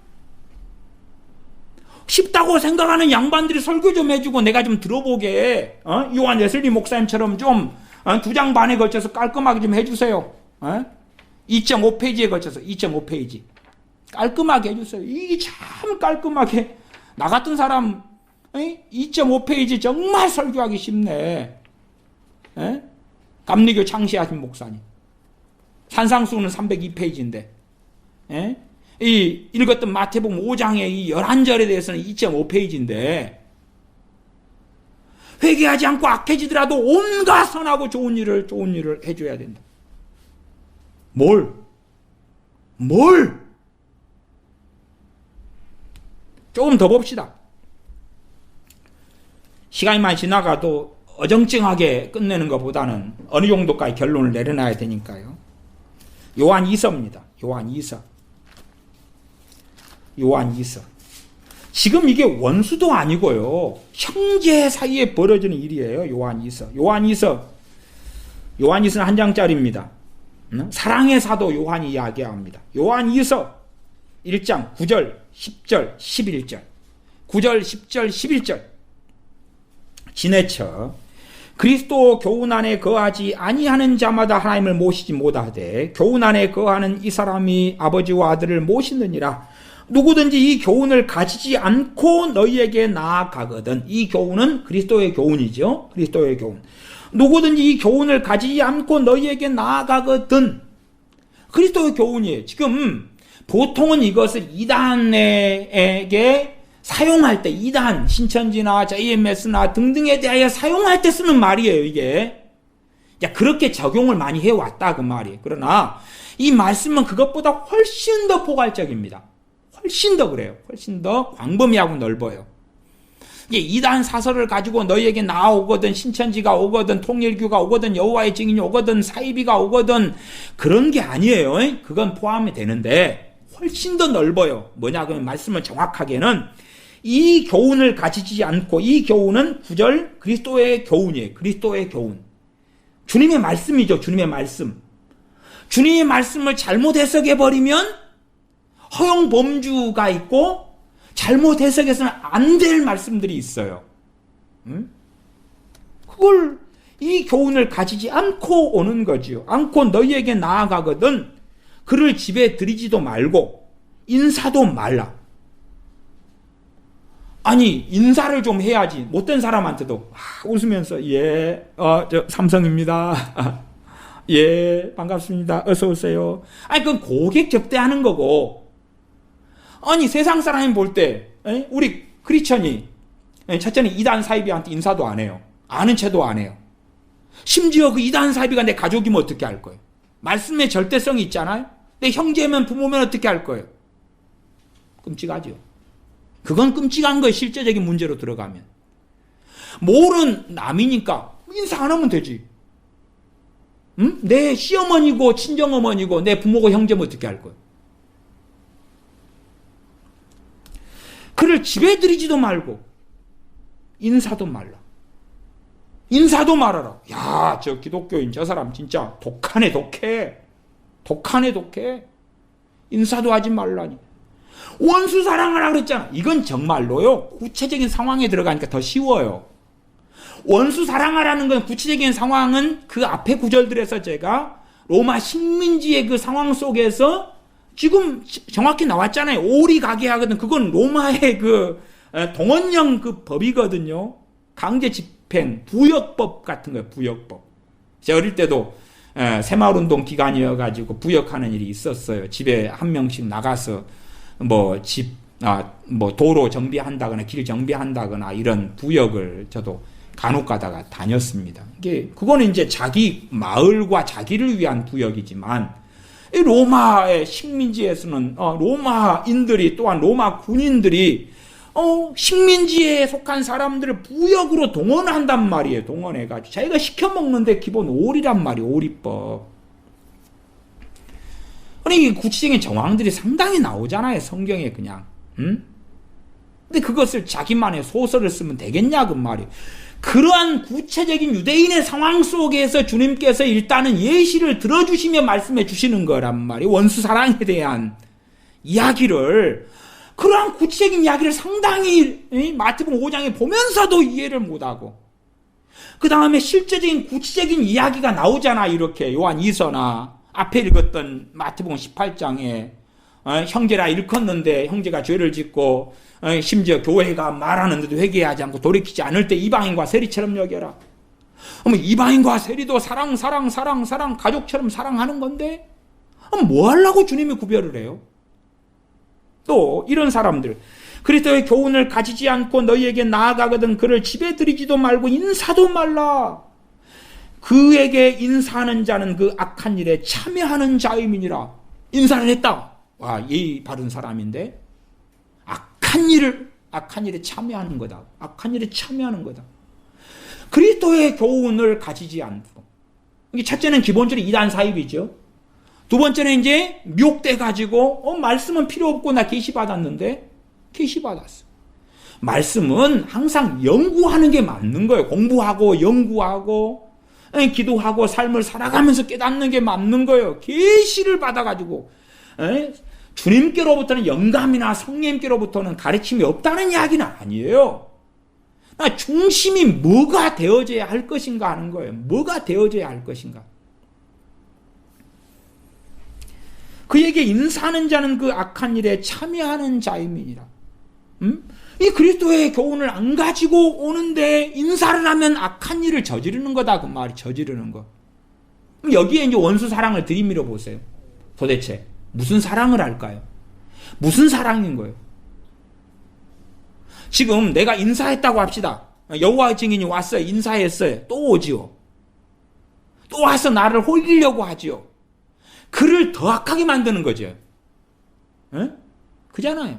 쉽다고 생각하는 양반들이 설교 좀 해주고 내가 좀 들어보게, 요한 웨슬리 목사님처럼 좀 2장 반에 걸쳐서 깔끔하게 좀 해주세요. 2.5페이지에 걸쳐서 2.5페이지 깔끔하게 해주세요. 이게 참 깔끔하게, 나 같은 사람 2.5페이지 정말 설교하기 쉽네. 감리교 창시하신 목사님. 산상수훈은 302페이지인데, 이 읽었던 마태복음 5장의 이 11절에 대해서는 2.5페이지인데, 회개하지 않고 악해지더라도 온갖 선하고 좋은 일을 해줘야 된다. 뭘? 조금 더 봅시다. 시간이 많이 지나가도 어정쩡하게 끝내는 것보다는 어느 정도까지 결론을 내려놔야 되니까요. 요한 2서입니다. 요한 2서. 지금 이게 원수도 아니고요, 형제 사이에 벌어지는 일이에요. 요한 2서. 요한 2서는 한 장짜리입니다. 사랑의 사도 요한이 이야기합니다. 요한 2서 1장 9절, 10절, 11절. 9절, 10절, 11절. 지내쳐 그리스도 교훈 안에 거하지 아니하는 자마다 하나님을 모시지 못하되 교훈 안에 거하는 이 사람이 아버지와 아들을 모시느니라. 누구든지 이 교훈을 가지지 않고 너희에게 나아가거든. 이 교훈은 그리스도의 교훈이죠. 그리스도의 교훈. 누구든지 이 교훈을 가지지 않고 너희에게 나아가거든. 그리스도의 교훈이에요. 지금 보통은 이것을 이단에게 사용할 때, 이단, 신천지나 JMS나 등등에 대하여 사용할 때 쓰는 말이에요, 이게. 그렇게 적용을 많이 해왔다, 그 말이에요. 그러나 이 말씀은 그것보다 훨씬 더 포괄적입니다. 훨씬 더 그래요. 훨씬 더 광범위하고 넓어요. 이단 사설을 가지고 너희에게 나오거든, 신천지가 오거든, 통일교가 오거든, 여호와의 증인이 오거든, 사이비가 오거든, 그런 게 아니에요. 그건 포함이 되는데 훨씬 더 넓어요. 뭐냐 그러면 말씀은 정확하게는 이 교훈을 가지지 않고, 이 교훈은 9절 그리스도의 교훈이에요. 그리스도의 교훈. 주님의 말씀이죠. 주님의 말씀. 주님의 말씀을 잘못 해석해버리면 허용 범주가 있고 잘못 해석해서는 안 될 말씀들이 있어요. 그걸, 이 교훈을 가지지 않고 오는 거지요. 않고 너희에게 나아가거든 그를 집에 들이지도 말고 인사도 말라. 아니, 인사를 좀 해야지. 못된 사람한테도 웃으면서 저 삼성입니다. 예, 반갑습니다. 어서 오세요. 아니, 그건 고객 접대하는 거고. 아니, 세상 사람이 볼 때 우리 크리스천이 첫째는 이단 사이비한테 인사도 안 해요. 아는 체도 안 해요. 심지어 그 이단 사이비가 내 가족이면 어떻게 할 거예요? 말씀의 절대성이 있잖아요. 내 형제면 부모면 어떻게 할 거예요? 끔찍하죠. 그건 끔찍한 거예요. 실제적인 문제로 들어가면. 모르는 남이니까 인사 안 하면 되지. 응? 내 시어머니고 친정어머니고 내 부모고 형제면 어떻게 할 거예요? 그를 집에 들이지도 말고 인사도 말라. 인사도 말아라. 야, 저 기독교인 저 사람 진짜 독하네, 독해. 독하네, 독해. 인사도 하지 말라니. 원수 사랑하라 그랬잖아. 이건 정말로요, 구체적인 상황에 들어가니까 더 쉬워요. 원수 사랑하라는 건, 구체적인 상황은 그 앞에 구절들에서 제가 로마 식민지의 그 상황 속에서 지금 정확히 나왔잖아요. 오리 가게 하거든. 그건 로마의 그 동원령 그 법이거든요. 강제 집행, 부역법 같은 거예요. 부역법. 제가 어릴 때도 새마을운동 기간이어가지고 부역하는 일이 있었어요. 집에 한 명씩 나가서 도로 정비한다거나 길 정비한다거나 이런 부역을 저도 간혹 가다가 다녔습니다. 그거는 이제 자기 마을과 자기를 위한 부역이지만, 이 로마의 식민지에서는 로마인들이, 또한 로마 군인들이 식민지에 속한 사람들을 부역으로 동원한단 말이에요. 동원해가지고 자기가 시켜먹는데 기본 오리란 말이에요. 오리법. 아니, 구체적인 정황들이 상당히 나오잖아요. 성경에 그냥. 근데 그것을 자기만의 소설을 쓰면 되겠냐 그 말이에요. 그러한 구체적인 유대인의 상황 속에서 주님께서 일단은 예시를 들어주시며 말씀해 주시는 거란 말이에요. 원수 사랑에 대한 이야기를 그러한 구체적인 이야기를 상당히 마태복음 5장에 보면서도 이해를 못하고, 그 다음에 실제적인 구체적인 이야기가 나오잖아. 이렇게 요한 2서나 앞에 읽었던 마태복음 18장에 형제라 일컫는데 형제가 죄를 짓고 심지어 교회가 말하는데도 회개하지 않고 돌이키지 않을 때 이방인과 세리처럼 여겨라. 이방인과 세리도 사랑 가족처럼 사랑하는 건데 뭐 하려고 주님이 구별을 해요? 또 이런 사람들, 그리스도의 교훈을 가지지 않고 너희에게 나아가거든 그를 집에 들이지도 말고 인사도 말라. 그에게 인사하는 자는 그 악한 일에 참여하는 자임이니라. 인사를 했다. 와, 예의 바른 사람인데 악한 일에 참여하는 거다. 악한 일에 참여하는 거다. 그리스도의 교훈을 가지지 않고, 이게 첫째는 기본적으로 이단 사입이죠. 두 번째는 이제 미혹돼 가지고 말씀은 필요 없고 나 계시 받았는데 계시 받았어. 말씀은 항상 연구하는 게 맞는 거예요. 공부하고 연구하고 기도하고 삶을 살아가면서 깨닫는 게 맞는 거예요. 계시를 받아 가지고 주님께로부터는 영감이나 성령님께로부터는 가르침이 없다는 이야기는 아니에요. 중심이 뭐가 되어져야 할 것인가 하는 거예요. 뭐가 되어져야 할 것인가. 그에게 인사하는 자는 그 악한 일에 참여하는 자임이니라. 이 그리스도의 교훈을 안 가지고 오는데 인사를 하면 악한 일을 저지르는 거다. 그 말이 저지르는 거. 여기에 이제 원수 사랑을 들이밀어 보세요. 도대체 무슨 사랑을 할까요? 무슨 사랑인 거예요? 지금 내가 인사했다고 합시다. 여호와의 증인이 왔어요. 인사했어요. 또 오지요. 또 와서 나를 홀리려고 하지요. 그를 더 악하게 만드는 거죠. 그잖아요.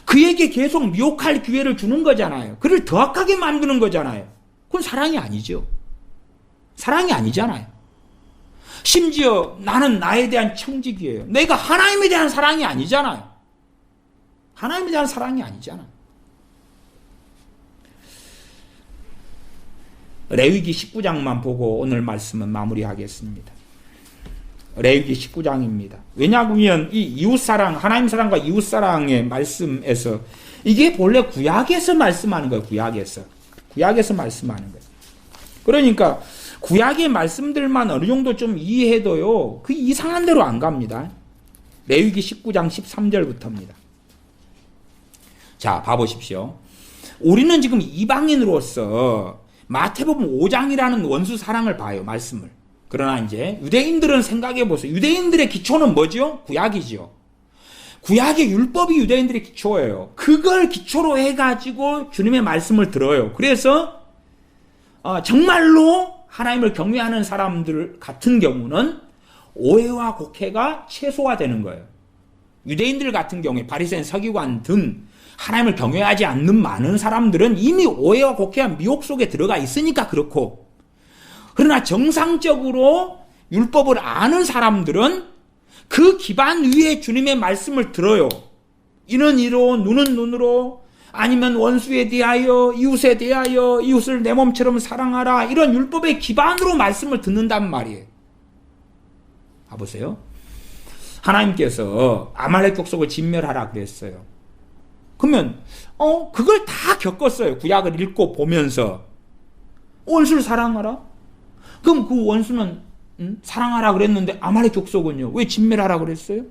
그에게 계속 미혹할 기회를 주는 거잖아요. 그를 더 악하게 만드는 거잖아요. 그건 사랑이 아니죠. 사랑이 아니잖아요. 심지어 나는 나에 대한 청직이에요. 내가 하나님에 대한 사랑이 아니잖아요. 하나님에 대한 사랑이 아니잖아요. 레위기 19장만 보고 오늘 말씀은 마무리하겠습니다. 레위기 19장입니다. 왜냐하면 이 이웃사랑, 하나님 사랑과 이웃사랑의 말씀에서 이게 본래 구약에서 말씀하는 거예요. 구약에서 말씀하는 거예요. 그러니까 구약의 말씀들만 어느 정도 좀 이해해도요, 그 이상한 대로 안 갑니다. 레위기 19장 13절부터입니다. 자, 봐보십시오. 우리는 지금 이방인으로서 마태복음 5장이라는 원수 사랑을 봐요. 말씀을. 그러나 이제 유대인들은 생각해 보세요. 유대인들의 기초는 뭐죠? 구약이죠. 구약의 율법이 유대인들의 기초예요. 그걸 기초로 해가지고 주님의 말씀을 들어요. 그래서 정말로 하나님을 경외하는 사람들 같은 경우는 오해와 곡해가 최소화되는 거예요. 유대인들 같은 경우에 바리새인, 서기관 등 하나님을 경외하지 않는 많은 사람들은 이미 오해와 곡해와 미혹 속에 들어가 있으니까 그렇고, 그러나 정상적으로 율법을 아는 사람들은 그 기반 위에 주님의 말씀을 들어요. 이는 이로, 눈은 눈으로, 아니면 원수에 대하여, 이웃에 대하여, 이웃을 내 몸처럼 사랑하라, 이런 율법의 기반으로 말씀을 듣는단 말이에요. 봐보세요. 하나님께서 아말렉 족속을 진멸하라 그랬어요. 그러면 그걸 다 겪었어요. 구약을 읽고 보면서. 원수를 사랑하라? 그럼 그 원수는 사랑하라 그랬는데 아말렉 족속은요? 왜 진멸하라 그랬어요?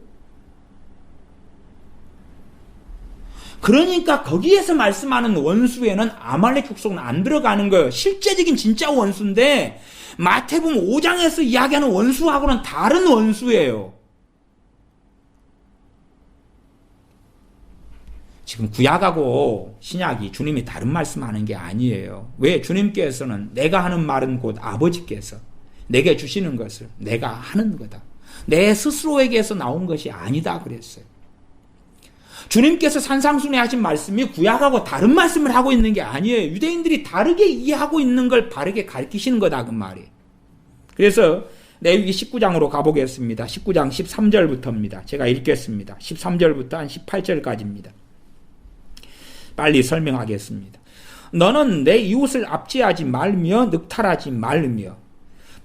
그러니까 거기에서 말씀하는 원수에는 아말렉 족속은 안 들어가는 거예요. 실제적인 진짜 원수인데 마태복음 5장에서 이야기하는 원수하고는 다른 원수예요. 지금 구약하고 신약이 주님이 다른 말씀하는 게 아니에요. 왜? 주님께서는 내가 하는 말은 곧 아버지께서 내게 주시는 것을 내가 하는 거다. 내 스스로에게서 나온 것이 아니다 그랬어요. 주님께서 산상순회 하신 말씀이 구약하고 다른 말씀을 하고 있는 게 아니에요. 유대인들이 다르게 이해하고 있는 걸 바르게 가르치시는 거다 그 말이에요. 그래서 레위기 19장으로 가보겠습니다. 19장 13절부터입니다. 제가 읽겠습니다. 13절부터 한 18절까지입니다. 빨리 설명하겠습니다. 너는 내 이웃을 압제하지 말며 늑탈하지 말며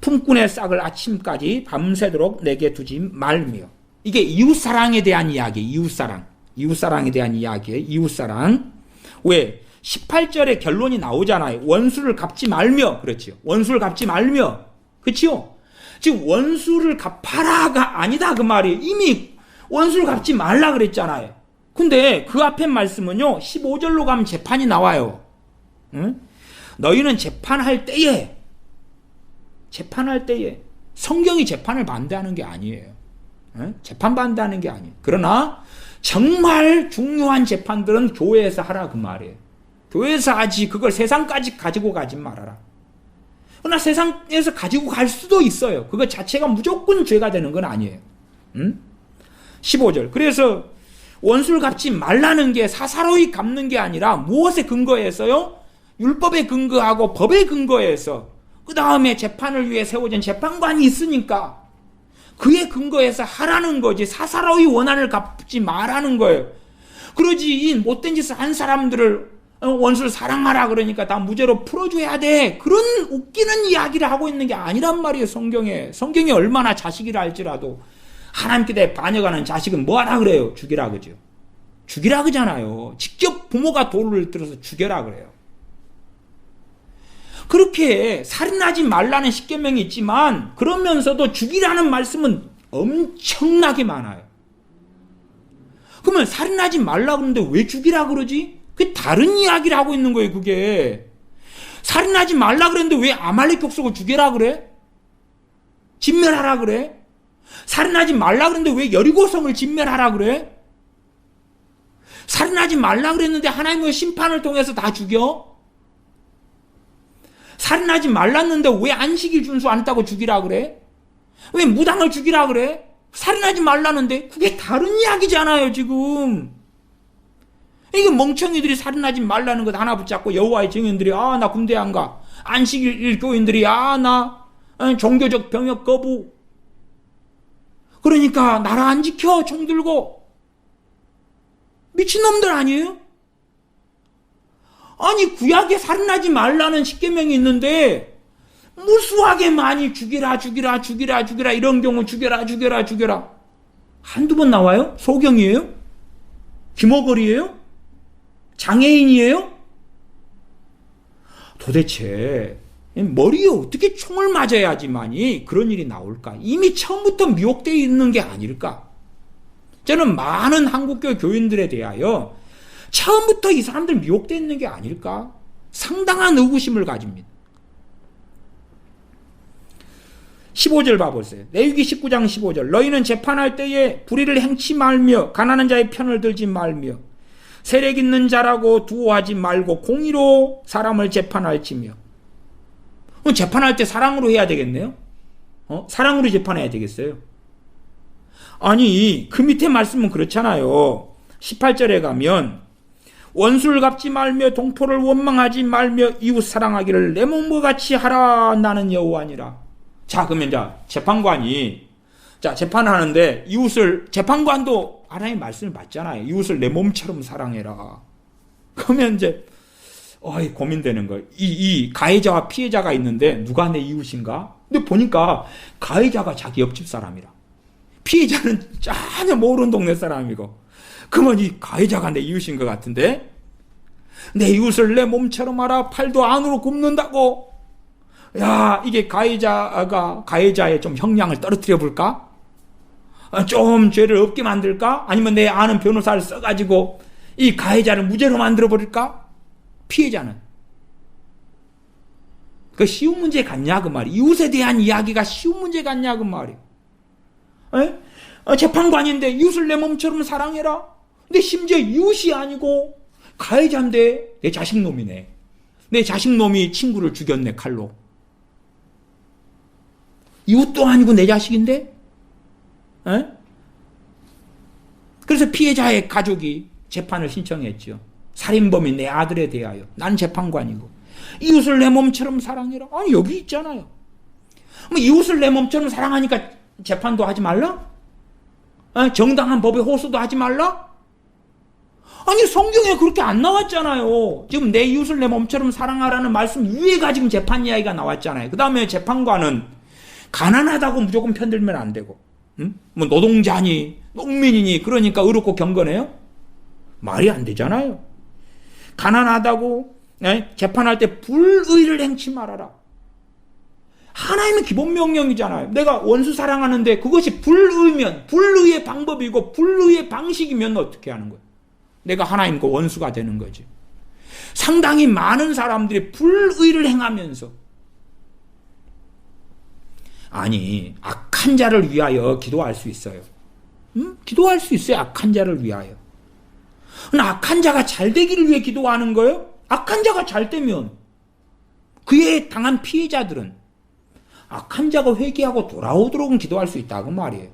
품꾼의 싹을 아침까지 밤새도록 내게 두지 말며. 이게 이웃사랑에 대한 이야기. 이웃사랑. 이웃사랑에 대한 이야기예요. 이웃사랑. 왜? 18절에 결론이 나오잖아요. 원수를 갚지 말며. 그렇죠. 원수를 갚지 말며. 그렇죠? 지금 원수를 갚아라가 아니다 그 말이에요. 이미 원수를 갚지 말라 그랬잖아요. 근데 그 앞에 말씀은요. 15절로 가면 재판이 나와요. 응? 너희는 재판할 때에 성경이 재판을 반대하는 게 아니에요. 응? 재판 반대하는 게 아니에요. 그러나 정말 중요한 재판들은 교회에서 하라 그 말이에요. 교회에서 하지 그걸 세상까지 가지고 가지 말아라. 그러나 세상에서 가지고 갈 수도 있어요. 그거 자체가 무조건 죄가 되는 건 아니에요. 15절. 그래서 원수를 갚지 말라는 게 사사로이 갚는 게 아니라 무엇에 근거해서요? 율법에 근거하고 법에 근거해서 그 다음에 재판을 위해 세워진 재판관이 있으니까 그에 근거해서 하라는 거지 사사로이 원한을 갚지 말라는 거예요. 그러지 이 못된 짓을 한 사람들을 원수를 사랑하라 그러니까 다 무죄로 풀어줘야 돼. 그런 웃기는 이야기를 하고 있는 게 아니란 말이에요. 성경이 얼마나 자식이라 할지라도 하나님께 대해 반역하는 자식은 뭐하라 그래요? 죽이라 그죠. 죽이라 그러잖아요. 직접 부모가 돌을 들어서 죽여라 그래요. 그렇게 살인하지 말라는 십계명이 있지만 그러면서도 죽이라는 말씀은 엄청나게 많아요. 그러면 살인하지 말라 그러는데 왜 죽이라 그러지? 그게 다른 이야기를 하고 있는 거예요. 그게 살인하지 말라 그랬는데 왜 아말렉 족속을 죽여라 그래? 진멸하라 그래? 살인하지 말라 그랬는데 왜 여리고성을 진멸하라 그래? 살인하지 말라 그랬는데 하나님의 심판을 통해서 다 죽여? 살인하지 말랐는데 왜 안식일 준수 안 했다고 죽이라 그래? 왜 무당을 죽이라 그래? 살인하지 말라는데 그게 다른 이야기잖아요. 지금 이게 멍청이들이 살인하지 말라는 것 하나 붙잡고 여호와의 증인들이 나 군대 안 가. 안식일 교인들이 나 종교적 병역 거부. 그러니까 나라 안 지켜 총 들고. 미친놈들 아니에요? 아니 구약에 살인하지 말라는 십계명이 있는데 무수하게 많이 죽이라 이런 경우 죽여라 한두 번 나와요? 소경이에요? 귀머거리예요? 장애인이에요? 도대체 머리에 어떻게 총을 맞아야지만이 그런 일이 나올까? 이미 처음부터 미혹되어 있는 게 아닐까? 저는 많은 한국교 교인들에 대하여 처음부터 이 사람들 미혹되어 있는 게 아닐까? 상당한 의구심을 가집니다. 15절 봐보세요. 레위기 19장 15절. 너희는 재판할 때에 불의를 행치 말며 가난한 자의 편을 들지 말며 세력 있는 자라고 두어하지 말고 공의로 사람을 재판할지며. 재판할 때 사랑으로 해야 되겠네요. 사랑으로 재판해야 되겠어요. 아니 그 밑에 말씀은 그렇잖아요. 18절에 가면 원수를 갚지 말며 동포를 원망하지 말며 이웃 사랑하기를 내 몸과 같이 하라 나는 여호와니라. 자 그러면 재판관이 재판하는데 재판관도 하나님의 말씀을 받잖아요. 이웃을 내 몸처럼 사랑해라. 그러면 고민되는 거예요. 이 가해자와 피해자가 있는데 누가 내 이웃인가? 근데 보니까 가해자가 자기 옆집 사람이라. 피해자는 전혀 모르는 동네 사람이고. 그러면 이 가해자가 내 이웃인 것 같은데 내 이웃을 내 몸처럼 알아. 팔도 안으로 굽는다고. 야 이게 가해자의 좀 형량을 떨어뜨려 볼까? 좀 죄를 없게 만들까? 아니면 내 아는 변호사를 써가지고 이 가해자를 무죄로 만들어 버릴까? 피해자는 그 쉬운 문제 같냐 그 말이. 이웃에 대한 이야기가 쉬운 문제 같냐 그 말이. 재판관인데 이웃을 내 몸처럼 사랑해라. 근데 심지어 이웃이 아니고 가해자인데 내 자식놈이네. 내 자식놈이 친구를 죽였네 칼로. 이웃도 아니고 내 자식인데? 그래서 피해자의 가족이 재판을 신청했죠. 살인범인 내 아들에 대하여. 난 재판관이고. 이웃을 내 몸처럼 사랑해라. 아니 여기 있잖아요. 이웃을 내 몸처럼 사랑하니까 재판도 하지 말라? 정당한 법의 호소도 하지 말라? 아니 성경에 그렇게 안 나왔잖아요. 지금 내 이웃을 내 몸처럼 사랑하라는 말씀 위에가 지금 재판 이야기가 나왔잖아요. 그 다음에 재판관은 가난하다고 무조건 편들면 안 되고, 뭐 노동자니 농민이니 그러니까 의롭고 경건해요? 말이 안 되잖아요. 가난하다고 재판할 때 불의를 행치 말아라. 하나님의 기본 명령이잖아요. 내가 원수 사랑하는데 그것이 불의면, 불의의 방법이고 불의의 방식이면 어떻게 하는 거예요? 내가 하나님과 원수가 되는 거지. 상당히 많은 사람들이 불의를 행하면서, 아니 악한 자를 위하여 기도할 수 있어요. 기도할 수 있어요. 악한 자를 위하여. 악한 자가 잘 되기를 위해 기도하는 거예요? 악한 자가 잘 되면 그에 당한 피해자들은 악한 자가 회개하고 돌아오도록 기도할 수 있다고 말이에요.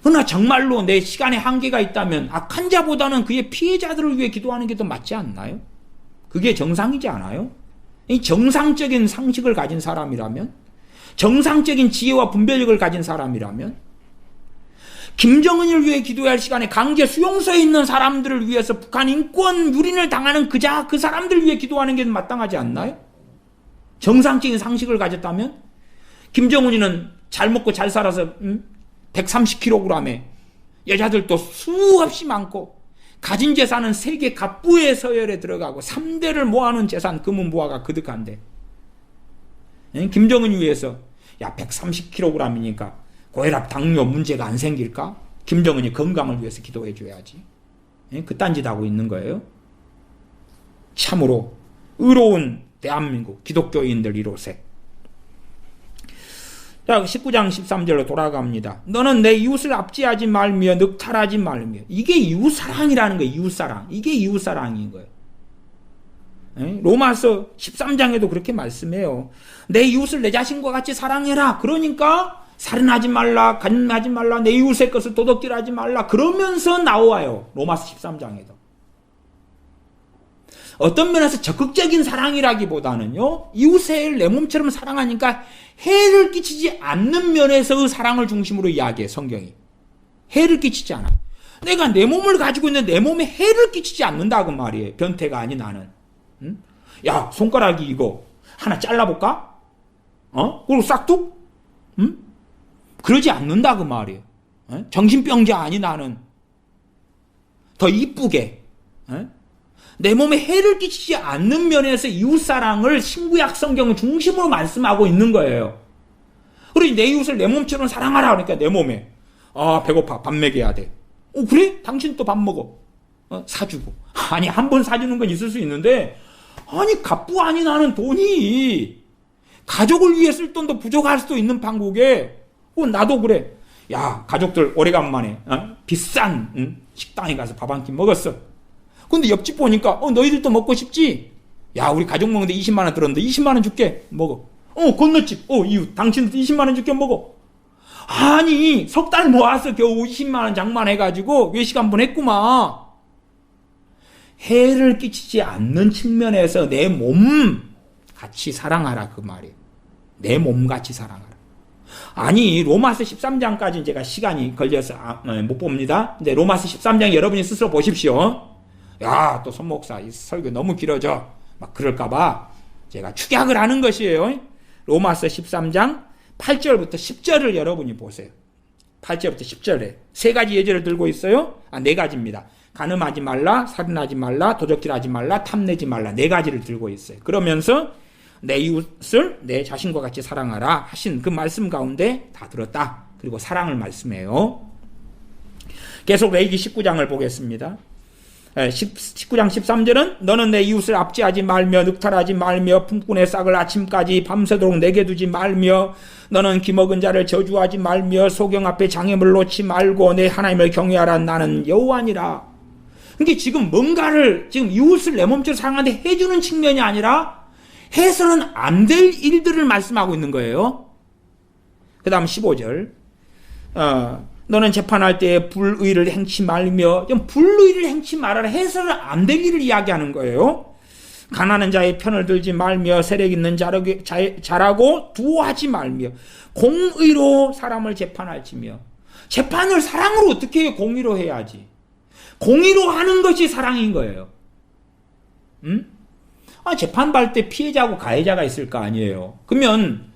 그러나 정말로 내 시간에 한계가 있다면 악한 자보다는 그의 피해자들을 위해 기도하는 게 더 맞지 않나요? 그게 정상이지 않아요? 이 정상적인 상식을 가진 사람이라면, 정상적인 지혜와 분별력을 가진 사람이라면, 김정은을 위해 기도할 시간에 강제 수용소에 있는 사람들을 위해서 북한 인권 유린을 당하는 그 사람들을 위해 기도하는 게 마땅하지 않나요? 정상적인 상식을 가졌다면 김정은이는 잘 먹고 잘 살아서 130kg에 여자들도 수없이 많고 가진 재산은 세계 갑부의 서열에 들어가고 3대를 모아놓은 재산 금은부화가 그득한데, 김정은이 위해서 130kg이니까 고혈압 당뇨 문제가 안 생길까? 김정은이 건강을 위해서 기도해 줘야지. 그딴 짓 하고 있는 거예요. 참으로 의로운 대한민국 기독교인들 이로새. 자, 19장 13절로 돌아갑니다. 너는 내 이웃을 압제하지 말며 늑탈하지 말며. 이게 이웃사랑이라는 거예요. 이웃사랑. 이게 이웃사랑인 거예요. 로마서 13장에도 그렇게 말씀해요. 내 이웃을 내 자신과 같이 사랑해라. 그러니까 살인하지 말라, 간음하지 말라, 내 이웃의 것을 도둑질하지 말라. 그러면서 나와요. 로마서 13장에도. 어떤 면에서 적극적인 사랑이라기보다는요, 이웃을 내 몸처럼 사랑하니까 해를 끼치지 않는 면에서의 사랑을 중심으로 이야기해, 성경이. 해를 끼치지 않아. 내가 내 몸을 가지고 있는데 내 몸에 해를 끼치지 않는다고 말이에요. 변태가 아닌 나는. 응? 야, 손가락이 이거 하나 잘라볼까? 그리고 싹둑? 응? 그러지 않는다고 말이에요. 정신병자 아닌 나는. 더 이쁘게. 내 몸에 해를 끼치지 않는 면에서 이웃사랑을 신구약 성경은 중심으로 말씀하고 있는 거예요. 그러니 내 이웃을 내 몸처럼 사랑하라. 그러니까 내 몸에 배고파, 밥 먹여야 돼. 그래? 당신 또 밥 먹어. 사주고. 아니, 한 번 사주는 건 있을 수 있는데, 아니 갑부 아닌 나는 돈이 가족을 위해 쓸 돈도 부족할 수도 있는 판국에 나도 그래. 야, 가족들 오래간만에 비싼 식당에 가서 밥 한 끼 먹었어. 근데 옆집 보니까 너희들도 먹고 싶지? 야, 우리 가족 먹는데 20만 원 들었는데 20만 원 줄게. 먹어. 건너집 이웃 당신도 20만 원 줄게. 먹어. 아니, 석 달 모아서 겨우 20만 원 장만해가지고 외식 한번 했구만. 해를 끼치지 않는 측면에서 내 몸 같이 사랑하라, 그 말이에요. 내 몸 같이 사랑하라. 아니, 로마서 13장까지는 제가 시간이 걸려서 못 봅니다. 근데 로마서 13장 여러분이 스스로 보십시오. 야, 또 손 목사 이 설교 너무 길어져. 막 그럴까봐 제가 축약을 하는 것이에요. 로마서 13장 8절부터 10절을 여러분이 보세요. 8절부터 10절에 세 가지 예제를 들고 있어요. 네 가지입니다. 간음하지 말라, 살인하지 말라, 도적질하지 말라, 탐내지 말라. 네 가지를 들고 있어요. 그러면서 내 이웃을 내 자신과 같이 사랑하라 하신 그 말씀 가운데 다 들었다. 그리고 사랑을 말씀해요. 계속 레위기 19장을 보겠습니다. 19장 13절은 너는 내 이웃을 압제하지 말며 늑탈하지 말며 품꾼의 싹을 아침까지 밤새도록 내게 두지 말며 너는 기먹은 자를 저주하지 말며 소경 앞에 장애물 놓지 말고 내 하나님을 경외하라. 나는 여호와니라. 그러니까 지금 뭔가를 지금 이웃을 내 몸처럼 사랑하는데 해주는 측면이 아니라 해서는 안 될 일들을 말씀하고 있는 거예요. 그 다음 15절 너는 재판할 때 불의를 행치 말며, 좀 불의를 행치 말아라. 해서는 안 될 일을 이야기하는 거예요. 가난한 자의 편을 들지 말며 세력 있는 자라고 두어하지 말며 공의로 사람을 재판할지며. 재판을 사랑으로 어떻게 해요? 공의로 해야지. 공의로 하는 것이 사랑인 거예요. 재판받을 때 피해자하고 가해자가 있을 거 아니에요. 그러면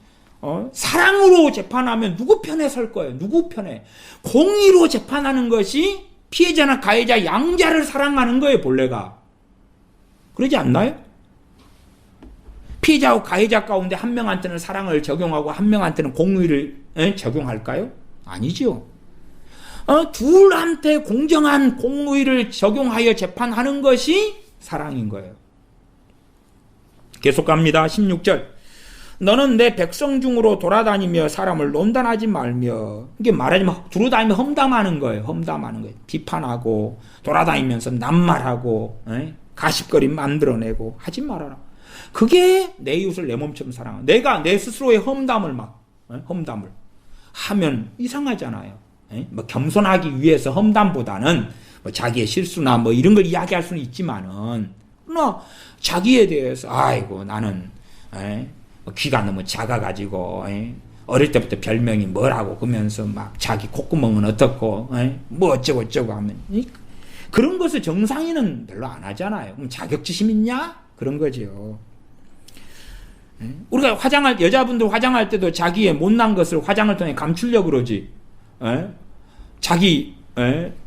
사랑으로 재판하면 누구 편에 설 거예요? 누구 편에? 공의로 재판하는 것이 피해자나 가해자 양자를 사랑하는 거예요, 본래가. 그러지 않나요? 피해자와 가해자 가운데 한 명한테는 사랑을 적용하고 한 명한테는 공의를 적용할까요? 아니죠. 둘한테 공정한 공의를 적용하여 재판하는 것이 사랑인 거예요. 계속 갑니다. 16절. 너는 내 백성 중으로 돌아다니며 사람을 논단하지 말며. 이게 말하자면 두루다니며 험담하는 거예요. 험담하는 거예요. 비판하고 돌아다니면서 낱말하고 가십거림 만들어내고 하지 말아라. 그게 내 이웃을 내 몸처럼 사랑하는. 내가 내 스스로의 험담을 험담을 하면 이상하잖아요. 뭐 겸손하기 위해서 험담보다는 뭐 자기의 실수나 뭐 이런 걸 이야기할 수는 있지만은, 그러나 자기에 대해서 아이고 나는 귀가 너무 작아가지고 어릴 때부터 별명이 뭐라고 그러면서 막 자기 콧구멍은 어떻고 뭐 어쩌고 저쩌고 하면 그런 것을 정상인은 별로 안 하잖아요. 그럼 자격지심 있냐? 그런 거죠. 우리가 여자분들 화장할 때도 자기의 못난 것을 화장을 통해 감추려고 그러지. 자기,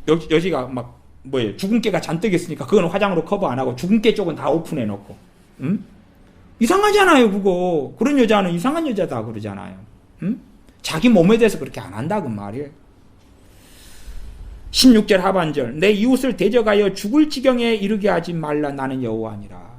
여기가 막, 주근깨가 잔뜩 있으니까 그건 화장으로 커버 안 하고 주근깨 쪽은 다 오픈해 놓고. 이상하잖아요, 그거. 그런 여자는 이상한 여자다 그러잖아요. 자기 몸에 대해서 그렇게 안 한다고 말이에요. 16절 하반절. 내 이웃을 대적하여 죽을 지경에 이르게 하지 말라. 나는 여호와니라.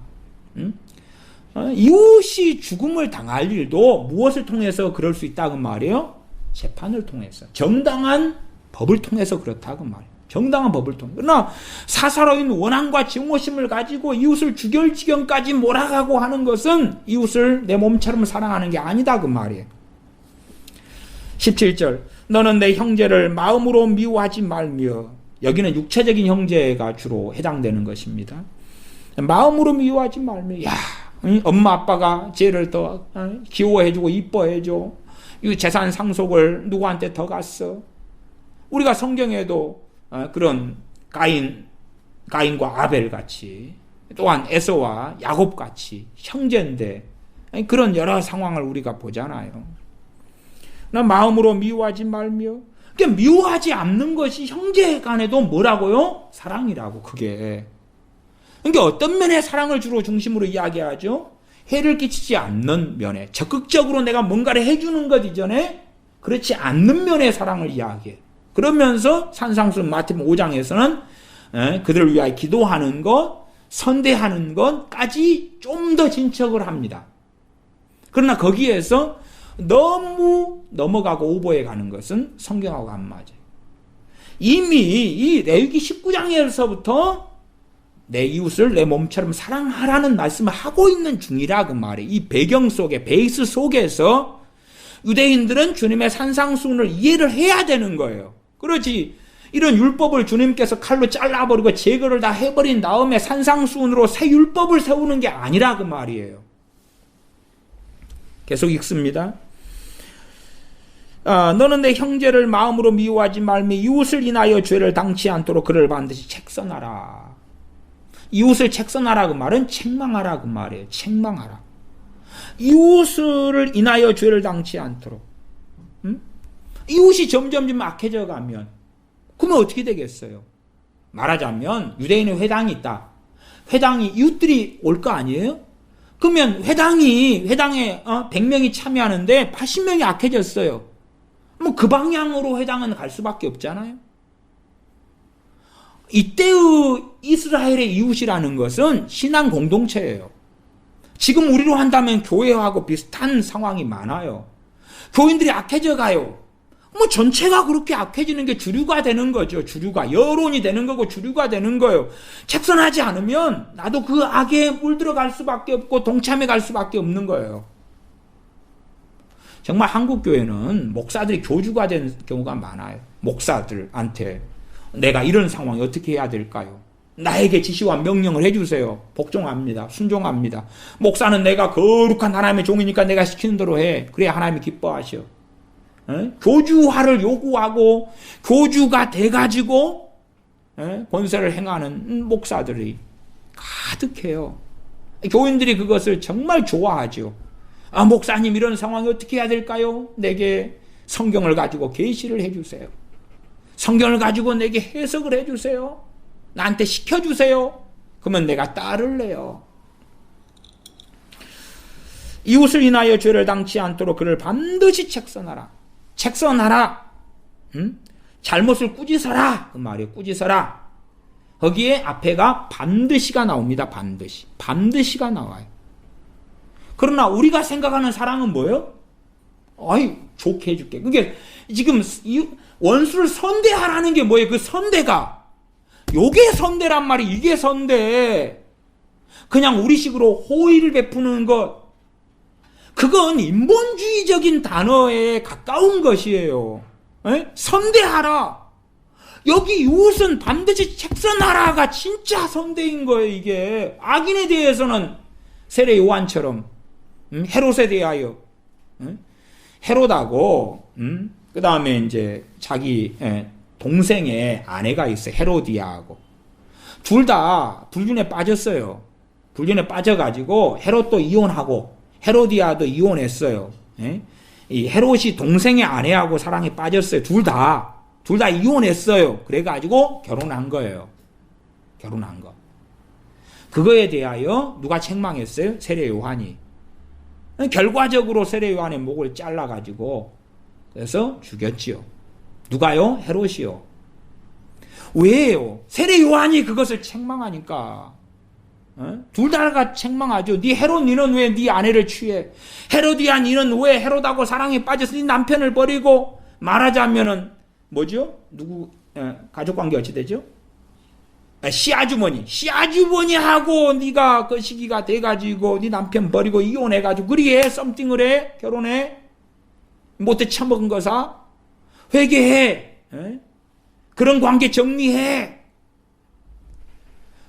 이웃이 죽음을 당할 일도 무엇을 통해서 그럴 수 있다고 말이에요? 재판을 통해서. 정당한 법을 통해서 그렇다고 말이에요. 정당한 법을 통해. 그러나 사사로운 원한과 증오심을 가지고 이웃을 죽일 지경까지 몰아가고 하는 것은 이웃을 내 몸처럼 사랑하는 게 아니다 그 말이에요. 17절. 너는 내 형제를 마음으로 미워하지 말며. 여기는 육체적인 형제가 주로 해당되는 것입니다. 마음으로 미워하지 말며. 야, 엄마 아빠가 쟤를 더 귀여워해주고 이뻐해줘. 이 재산 상속을 누구한테 더 갔어. 우리가 성경에도 그런 가인과 아벨 같이, 또한 에서와 야곱 같이 형제인데 그런 여러 상황을 우리가 보잖아요. 나 마음으로 미워하지 말며. 그러니까 미워하지 않는 것이 형제 간에도 뭐라고요? 사랑이라고. 그게 그러니까 어떤 면의 사랑을 주로 중심으로 이야기하죠? 해를 끼치지 않는 면에, 적극적으로 내가 뭔가를 해주는 것 이전에 그렇지 않는 면의 사랑을 이야기해요. 그러면서 산상수훈 마태복음 5장에서는 그들을 위하여 기도하는 것, 선대하는 것까지 좀 더 진척을 합니다. 그러나 거기에서 너무 넘어가고 오버해 가는 것은 성경하고 안 맞아요. 이미 이 레위기 19장에서부터 내 이웃을 내 몸처럼 사랑하라는 말씀을 하고 있는 중이라 그 말이에요. 이 배경 속에, 베이스 속에서 유대인들은 주님의 산상수훈을 이해를 해야 되는 거예요. 그렇지 이런 율법을 주님께서 칼로 잘라버리고 제거를 다 해버린 다음에 산상수훈으로 새 율법을 세우는 게 아니라 그 말이에요. 계속 읽습니다. 너는 내 형제를 마음으로 미워하지 말며 이웃을 인하여 죄를 당치 않도록 그를 반드시 책선하라. 이웃을 책선하라 그 말은 책망하라 그 말이에요. 책망하라. 이웃을 인하여 죄를 당치 않도록. 이웃이 점점 악해져 가면 그러면 어떻게 되겠어요? 말하자면 유대인의 회당이 있다. 회당이 이웃들이 올 거 아니에요? 그러면 회당에 100명이 참여하는데 80명이 악해졌어요. 뭐 그 방향으로 회당은 갈 수밖에 없잖아요. 이때의 이스라엘의 이웃이라는 것은 신앙 공동체예요. 지금 우리로 한다면 교회하고 비슷한 상황이 많아요. 교인들이 악해져 가요. 뭐 전체가 그렇게 악해지는 게 주류가 되는 거죠. 주류가. 여론이 되는 거고 주류가 되는 거예요. 책선하지 않으면 나도 그 악에 물들어갈 수밖에 없고 동참해 갈 수밖에 없는 거예요. 정말 한국 교회는 목사들이 교주가 된 경우가 많아요. 목사들한테 내가 이런 상황에 어떻게 해야 될까요? 나에게 지시와 명령을 해주세요. 복종합니다. 순종합니다. 목사는 내가 거룩한 하나님의 종이니까 내가 시키는 대로 해. 그래야 하나님이 기뻐하셔. 교주화를 요구하고 교주가 돼가지고 권세를 행하는 목사들이 가득해요. 교인들이 그것을 정말 좋아하죠. 목사님 이런 상황에 어떻게 해야 될까요? 내게 성경을 가지고 계시를 해주세요. 성경을 가지고 내게 해석을 해주세요. 나한테 시켜주세요. 그러면 내가 따를래요. 이웃을 인하여 죄를 당치 않도록 그를 반드시 책선하라. 책선하라. 잘못을 꾸짖어라. 그 말이에요. 꾸짖어라. 거기에 앞에가 반드시가 나옵니다. 반드시. 반드시가 나와요. 그러나 우리가 생각하는 사랑은 뭐예요? 아이, 좋게 해줄게. 그게 지금 원수를 선대하라는 게 뭐예요? 그 선대가. 요게 선대란 말이, 이게 선대. 그냥 우리식으로 호의를 베푸는 것. 그건 인본주의적인 단어에 가까운 것이에요. 에? 선대하라. 여기 이웃은 반드시 책선하라가 진짜 선대인 거예요, 이게. 악인에 대해서는 세례 요한처럼, 헤롯에 대하여, 헤롯하고, 그 다음에 이제 자기 동생의 아내가 있어요. 헤로디아하고. 둘 다 불륜에 빠졌어요. 불륜에 빠져가지고 헤롯도 이혼하고 헤로디아도 이혼했어요. 이 헤롯이 동생의 아내하고 사랑에 빠졌어요. 둘 다 이혼했어요. 그래가지고 결혼한 거예요. 결혼한 거. 그거에 대하여 누가 책망했어요? 세례 요한이. 결과적으로 세례 요한의 목을 잘라가지고 그래서 죽였지요. 누가요? 헤롯이요. 왜요? 세례 요한이 그것을 책망하니까. 둘 다가 책망하죠. 네 헤롯, 니는 왜 네 아내를 취해? 헤로디아, 니는 왜 헤롯하고 사랑에 빠져서 네 남편을 버리고? 말하자면은 뭐죠? 누구 가족관계 어찌 되죠? 시아주머니하고 네가 그 시기가 돼가지고 네 남편 버리고 이혼해가지고 그리해 썸띵을 해 결혼해 못해 처먹은 거사 회개해 그런 관계 정리해.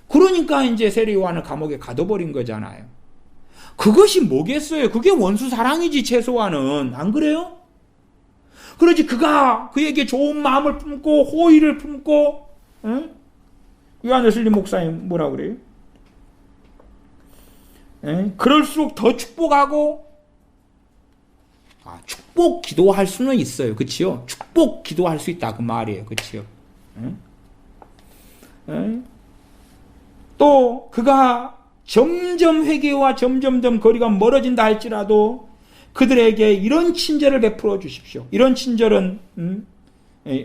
그러니까 이제 세례 요한을 감옥에 가둬버린 거잖아요. 그것이 뭐겠어요? 그게 원수 사랑이지 최소한은. 안 그래요? 그러지 그가 그에게 좋은 마음을 품고 호의를 품고 요한웨슬리 목사님 뭐라 그래요? 그럴수록 더 축복하고 축복 기도할 수는 있어요. 그치요? 축복 기도할 수 있다 그 말이에요. 그치요? 또 그가 점점 회개와 점점점 거리가 멀어진다 할지라도 그들에게 이런 친절을 베풀어 주십시오. 이런 친절은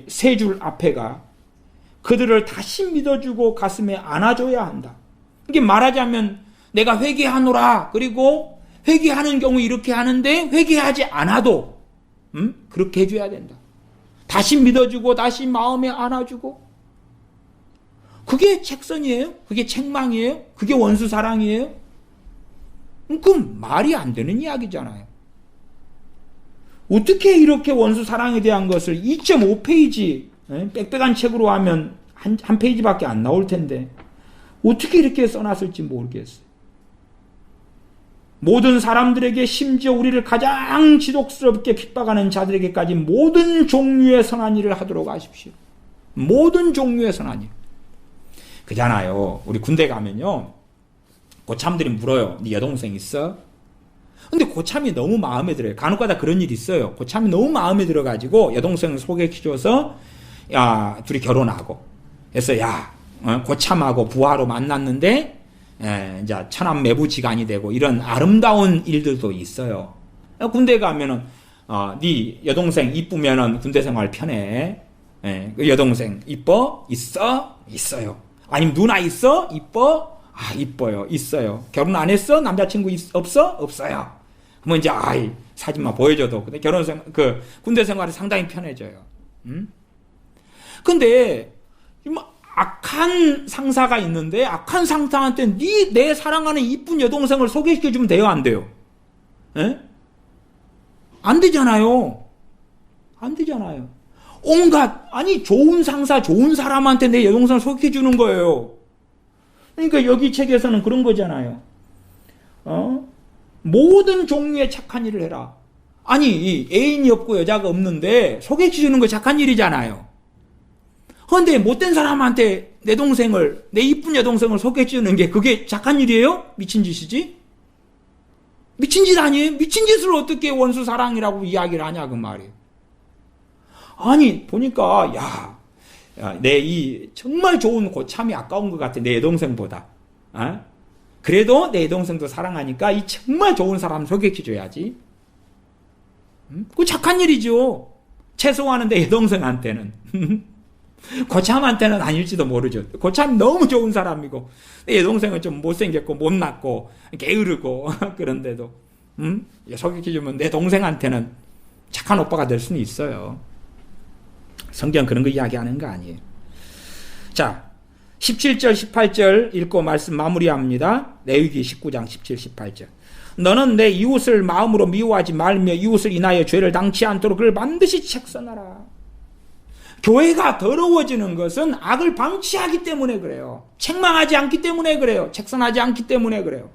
세 줄 앞에가 그들을 다시 믿어주고 가슴에 안아줘야 한다. 이게 말하자면 내가 회개하노라. 그리고 회개하는 경우 이렇게 하는데 회개하지 않아도 그렇게 해줘야 된다. 다시 믿어주고 다시 마음에 안아주고 그게 책선이에요? 그게 책망이에요? 그게 원수 사랑이에요? 그럼 말이 안 되는 이야기잖아요. 어떻게 이렇게 원수 사랑에 대한 것을 2.5페이지 빽빽한 책으로 하면 한 페이지밖에 안 나올 텐데 어떻게 이렇게 써놨을지 모르겠어요. 모든 사람들에게 심지어 우리를 가장 지독스럽게 핍박하는 자들에게까지 모든 종류의 선한 일을 하도록 하십시오. 모든 종류의 선한 일. 그잖아요. 우리 군대 가면요. 고참들이 물어요. 네 여동생 있어? 근데 고참이 너무 마음에 들어요. 간혹가다 그런 일이 있어요. 고참이 너무 마음에 들어가지고 여동생을 소개시켜줘서 야 둘이 결혼하고 그래서 야 고참하고 부하로 만났는데 이제 천안매부지간이 되고 이런 아름다운 일들도 있어요. 군대 가면은 네 여동생 이쁘면은 군대 생활 편해. 그 여동생 이뻐? 있어요. 아니면 누나 있어? 이뻐? 이뻐요. 있어요. 결혼 안 했어? 남자친구 없어? 없어요. 그러면 이제 사진만 보여줘도 근데 군대 생활이 상당히 편해져요. 근데 악한 상사가 있는데 악한 상사한테 내 사랑하는 이쁜 여동생을 소개시켜주면 돼요? 안 돼요? 안 되잖아요. 안 되잖아요. 좋은 상사, 좋은 사람한테 내 여동생을 소개해주는 거예요. 그러니까 여기 책에서는 그런 거잖아요. 모든 종류의 착한 일을 해라. 애인이 없고 여자가 없는데 소개해주는 거 착한 일이잖아요. 그런데 못된 사람한테 내 이쁜 여동생을 소개해주는 게 그게 착한 일이에요? 미친 짓이지? 미친 짓 아니에요? 미친 짓을 어떻게 원수 사랑이라고 이야기를 하냐 그 말이에요. 보니까 내 이 정말 좋은 고참이 아까운 것 같아. 내 여동생보다. 그래도 내 여동생도 사랑하니까 이 정말 좋은 사람 소개해줘야지. 그 착한 일이죠. 최소한은 내 여동생한테는. 고참한테는 아닐지도 모르죠. 고참 너무 좋은 사람이고 내 여동생은 좀 못생겼고 못났고 게으르고 그런데도 소개해주면 내 동생한테는 착한 오빠가 될 수는 있어요. 성경 그런 거 이야기하는 거 아니에요. 자, 17절 18절 읽고 말씀 마무리합니다. 레위기 19장 17, 18절. 너는 내 이웃을 마음으로 미워하지 말며 이웃을 인하여 죄를 당치 않도록 그를 반드시 책선하라. 교회가 더러워지는 것은 악을 방치하기 때문에 그래요. 책망하지 않기 때문에 그래요. 책선하지 않기 때문에 그래요.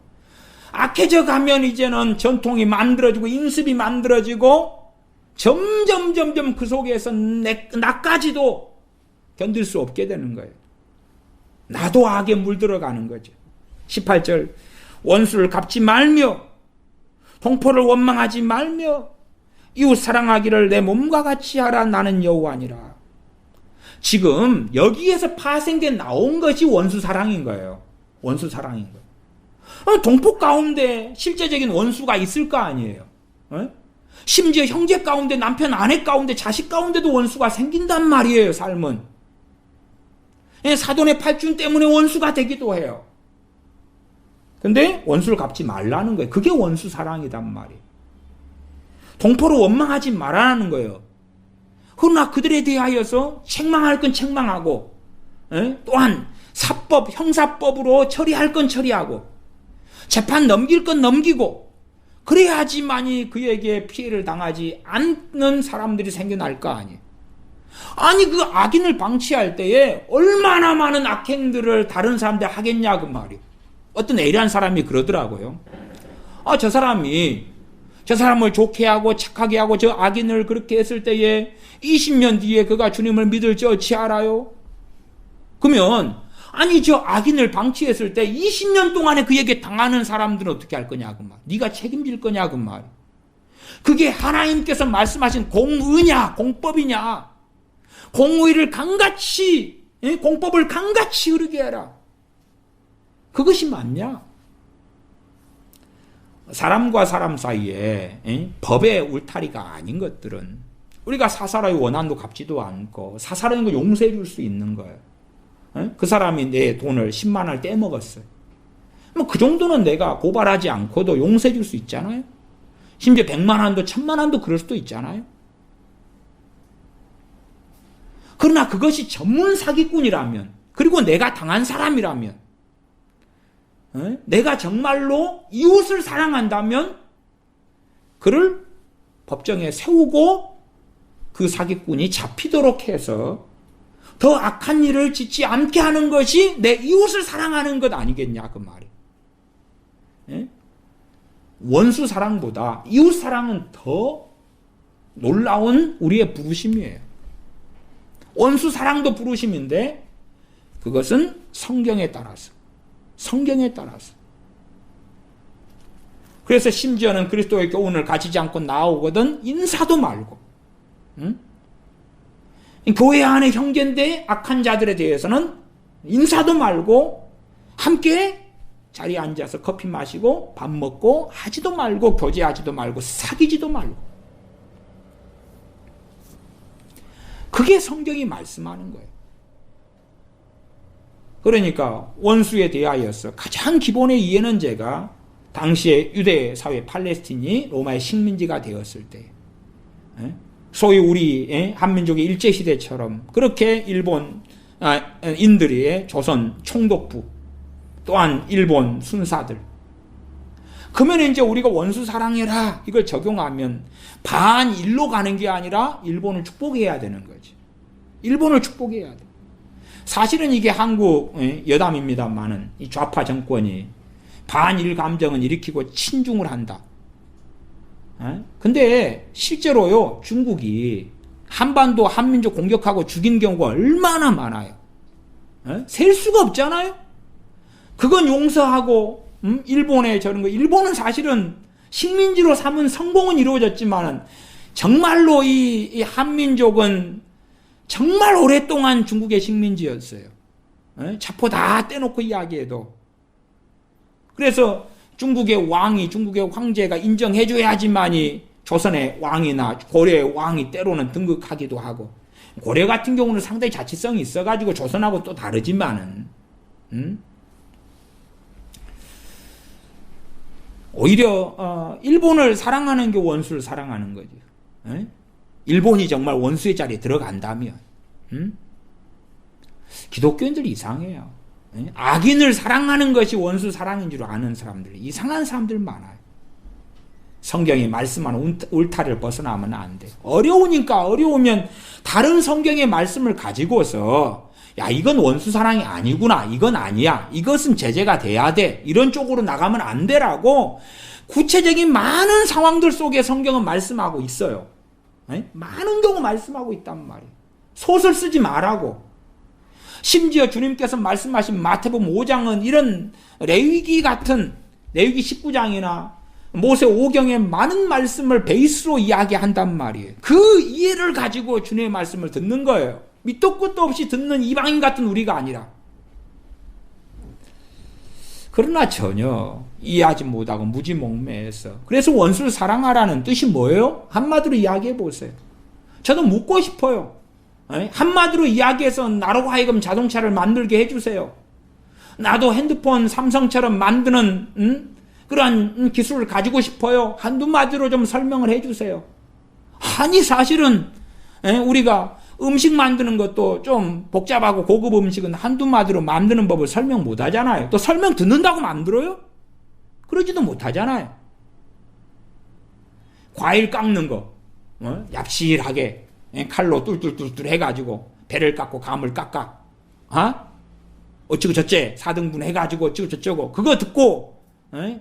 악해져 가면 이제는 전통이 만들어지고 인습이 만들어지고 점점 그 속에서 나까지도 견딜 수 없게 되는 거예요. 나도 악에 물들어가는 거죠. 18절 원수를 갚지 말며 동포를 원망하지 말며 이웃 사랑하기를 내 몸과 같이 하라. 나는 여호와니라. 지금 여기에서 파생된 나온 것이 원수 사랑인 거예요. 원수 사랑인 거예요. 동포 가운데 실제적인 원수가 있을 거 아니에요. 심지어 형제 가운데, 남편 아내 가운데, 자식 가운데도 원수가 생긴단 말이에요. 삶은 사돈의 팔준 때문에 원수가 되기도 해요. 근데 원수를 갚지 말라는 거예요. 그게 원수 사랑이단 말이에요. 동포를 원망하지 말라는 거예요. 그러나 그들에 대하여서 책망할 건 책망하고, 또한 사법, 형사법으로 처리할 건 처리하고, 재판 넘길 건 넘기고, 그래야지만이 그에게 피해를 당하지 않는 사람들이 생겨날 거 아니에요. 아니 그 악인을 방치할 때에 얼마나 많은 악행들을 다른 사람들 하겠냐 그 말이에요. 어떤 A라는 사람이 그러더라고요. 저 사람을 좋게 하고 착하게 하고 저 악인을 그렇게 했을 때에 20년 뒤에 그가 주님을 믿을지 어찌 알아요? 그러면 아니 저 악인을 방치했을 때 20년 동안에 그에게 당하는 사람들은 어떻게 할 거냐 그 말. 네가 책임질 거냐 그 말. 그게 하나님께서 말씀하신 공의냐 공법이냐. 공의를 강같이 공법을 강같이 흐르게 해라. 그것이 맞냐? 사람과 사람 사이에 법의 울타리가 아닌 것들은 우리가 사사로이 원한도 갚지도 않고 사사로운 거 용서해 줄 수 있는 거예요. 그 사람이 내 돈을 10만 원을 떼먹었어요. 뭐 그 정도는 내가 고발하지 않고도 용서해 줄 수 있잖아요. 심지어 100만 원도 1000만 원도 그럴 수도 있잖아요. 그러나 그것이 전문 사기꾼이라면, 그리고 내가 당한 사람이라면, 내가 정말로 이웃을 사랑한다면 그를 법정에 세우고 그 사기꾼이 잡히도록 해서 더 악한 일을 짓지 않게 하는 것이 내 이웃을 사랑하는 것 아니겠냐 그 말이에요. 원수 사랑보다 이웃 사랑은 더 놀라운 우리의 부르심이에요. 원수 사랑도 부르심인데 그것은 성경에 따라서 그래서 심지어는 그리스도의 교훈을 가지지 않고 나오거든 인사도 말고 교회 안에 형제인데 악한 자들에 대해서는 인사도 말고 함께 자리에 앉아서 커피 마시고 밥 먹고 하지도 말고 교제하지도 말고 사귀지도 말고. 그게 성경이 말씀하는 거예요. 그러니까 원수에 대하여서 가장 기본의 이해는 제가 당시에 유대 사회 팔레스틴이 로마의 식민지가 되었을 때 소위 우리 한민족의 일제시대처럼 그렇게 인들의 조선 총독부 또한 일본 순사들 그러면 이제 우리가 원수 사랑해라 이걸 적용하면 반일로 가는 게 아니라 일본을 축복해야 되는 거지. 일본을 축복해야 돼. 사실은 이게 한국 여담입니다만은 이 좌파 정권이 반일 감정은 일으키고 친중을 한다. 근데 실제로요 중국이 한반도 한민족 공격하고 죽인 경우가 얼마나 많아요. 셀 수가 없잖아요. 그건 용서하고 일본에 저런 거 일본은 사실은 식민지로 삼은 성공은 이루어졌지만은 정말로 이 한민족은 정말 오랫동안 중국의 식민지였어요. 자포 다 떼놓고 이야기해도. 그래서 중국의 왕이, 중국의 황제가 인정해줘야지만이 조선의 왕이나 고려의 왕이 때로는 등극하기도 하고, 고려 같은 경우는 상당히 자치성이 있어가지고 조선하고 또 다르지만은, 오히려 일본을 사랑하는 게 원수를 사랑하는 거죠. 일본이 정말 원수의 자리에 들어간다면, 기독교인들이 이상해요. 악인을 사랑하는 것이 원수 사랑인 줄 아는 사람들, 이상한 사람들 많아요. 성경이 말씀하는 울타리를 벗어나면 안 돼. 어려우니까, 어려우면 다른 성경의 말씀을 가지고서 야, 이건 원수 사랑이 아니구나, 이건 아니야, 이것은 제재가 돼야 돼, 이런 쪽으로 나가면 안 되라고 구체적인 많은 상황들 속에 성경은 말씀하고 있어요. 많은 경우 말씀하고 있단 말이에요. 소설 쓰지 말라고. 심지어 주님께서 말씀하신 마태복음 5장은 이런 레위기 같은, 레위기 19장이나 모세 5경의 많은 말씀을 베이스로 이야기한단 말이에요. 그 이해를 가지고 주님의 말씀을 듣는 거예요. 밑도 끝도 없이 듣는 이방인 같은 우리가 아니라. 그러나 전혀 이해하지 못하고 무지몽매해서. 그래서 원수를 사랑하라는 뜻이 뭐예요? 한마디로 이야기해 보세요. 저도 묻고 싶어요. 한마디로 이야기해서 나로 하여금 자동차를 만들게 해주세요. 나도 핸드폰 삼성처럼 만드는 그러한 기술을 가지고 싶어요. 한두 마디로 좀 설명을 해주세요. 아니 사실은 우리가 음식 만드는 것도 좀 복잡하고 고급 음식은 한두 마디로 만드는 법을 설명 못 하잖아요. 또 설명 듣는다고 만들어요? 그러지도 못하잖아요. 과일 깎는 거 얍실하게 칼로 뚫뚫뚫뚫 해가지고 배를 깎고 감을 깎아 어찌고 저째 4등분 해가지고 어찌고 저쩌고 그거 듣고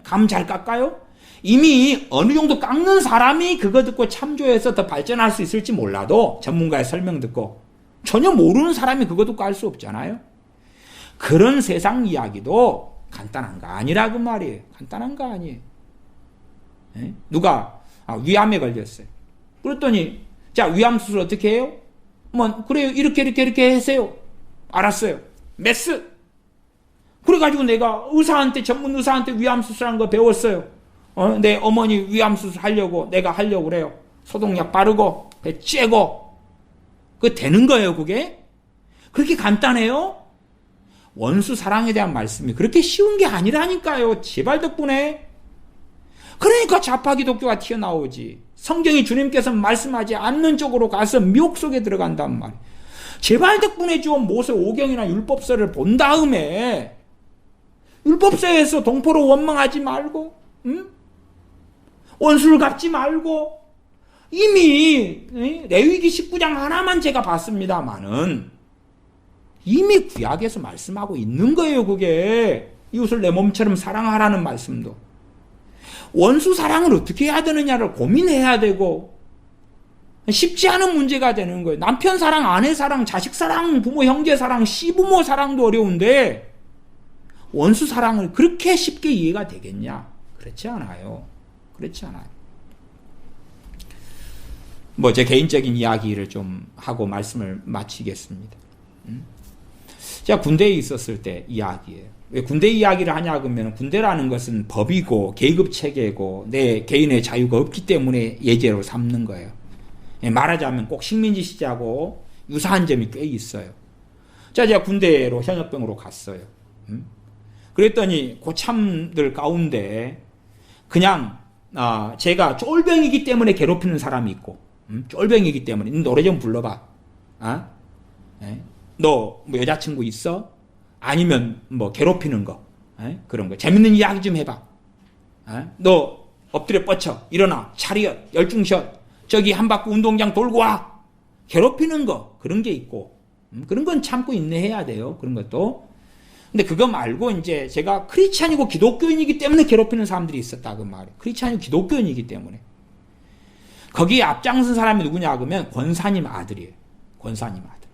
감 잘 깎아요? 이미 어느 정도 깎는 사람이 그거 듣고 참조해서 더 발전할 수 있을지 몰라도 전문가의 설명 듣고 전혀 모르는 사람이 그거 듣고 할 수 없잖아요. 그런 세상 이야기도 간단한 거 아니라고 말이에요. 간단한 거 아니에요. 누가 위암에 걸렸어요. 그랬더니 자 위암 수술 어떻게 해요? 그래요. 이렇게 하세요. 알았어요. 메스. 그래가지고 내가 전문 의사한테 위암 수술한 거 배웠어요. 내 어머니 위암 수술 하려고 내가 하려고 그래요. 소독약 바르고 배 쬐고 그거 되는 거예요. 그게 그렇게 간단해요? 원수 사랑에 대한 말씀이 그렇게 쉬운 게 아니라니까요. 제발 덕분에. 그러니까 좌파 기독교가 튀어나오지. 성경이 주님께서 말씀하지 않는 쪽으로 가서 미혹 속에 들어간단 말이에요. 제발 덕분에 좀 모세 5경이나 율법서를 본 다음에 율법서에서 동포로 원망하지 말고 원수를 갚지 말고 이미 레위기 19장 하나만 제가 봤습니다마는 이미 구약에서 말씀하고 있는 거예요. 그게 이웃을 내 몸처럼 사랑하라는 말씀도. 원수 사랑을 어떻게 해야 되느냐를 고민해야 되고 쉽지 않은 문제가 되는 거예요. 남편 사랑, 아내 사랑, 자식 사랑, 부모 형제 사랑, 시부모 사랑도 어려운데 원수 사랑을 그렇게 쉽게 이해가 되겠냐? 그렇지 않아요. 그렇지 않아요. 제 개인적인 이야기를 좀 하고 말씀을 마치겠습니다. 제가 군대에 있었을 때 이야기예요. 왜 군대 이야기를 하냐 그러면 군대라는 것은 법이고 계급 체계고 내 개인의 자유가 없기 때문에 예제로 삼는 거예요. 말하자면 꼭 식민지 시대하고 유사한 점이 꽤 있어요. 제가 군대로 현역병으로 갔어요. 그랬더니 고참들 가운데 그냥 제가 쫄병이기 때문에 괴롭히는 사람이 있고 쫄병이기 때문에 노래 좀 불러봐. 너 여자친구 있어? 아니면 괴롭히는 거 그런 거 재밌는 이야기 좀 해봐. 너 엎드려 뻗쳐 일어나 차리엇 열중샷 저기 한 바퀴 운동장 돌고 와. 괴롭히는 거 그런 게 있고 그런 건 참고 인내해야 돼요. 그런 것도. 근데 그거 말고 이제 제가 크리스찬이고 기독교인이기 때문에 괴롭히는 사람들이 있었다 그 말이에요. 크리스찬이고 기독교인이기 때문에. 거기에 앞장선 사람이 누구냐 그러면 권사님 아들이에요. 권사님 아들.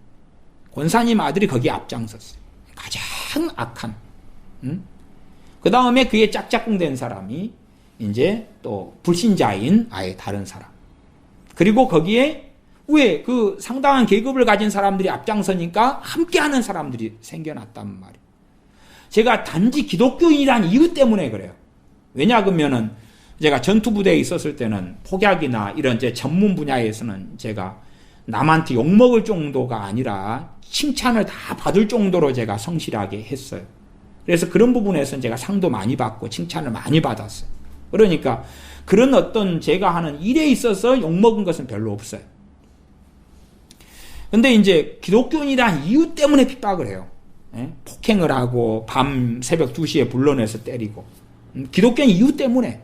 권사님 아들이 거기에 앞장섰어요. 가장 악한. 그 다음에 그에 짝짝꿍된 사람이 이제 또 불신자인 아예 다른 사람. 그리고 거기에 왜? 그 상당한 계급을 가진 사람들이 앞장서니까 함께하는 사람들이 생겨났단 말이에요. 제가 단지 기독교인이란 이유 때문에 그래요. 왜냐 그러면은 제가 전투부대에 있었을 때는 폭약이나 이런 제 전문 분야에서는 제가 남한테 욕먹을 정도가 아니라 칭찬을 다 받을 정도로 제가 성실하게 했어요. 그래서 그런 부분에서는 제가 상도 많이 받고 칭찬을 많이 받았어요. 그러니까 그런 어떤 제가 하는 일에 있어서 욕먹은 것은 별로 없어요. 근데 이제 기독교인이란 이유 때문에 핍박을 해요. 폭행을 하고 밤 새벽 2시에 불러내서 때리고. 기독교인 이유 때문에.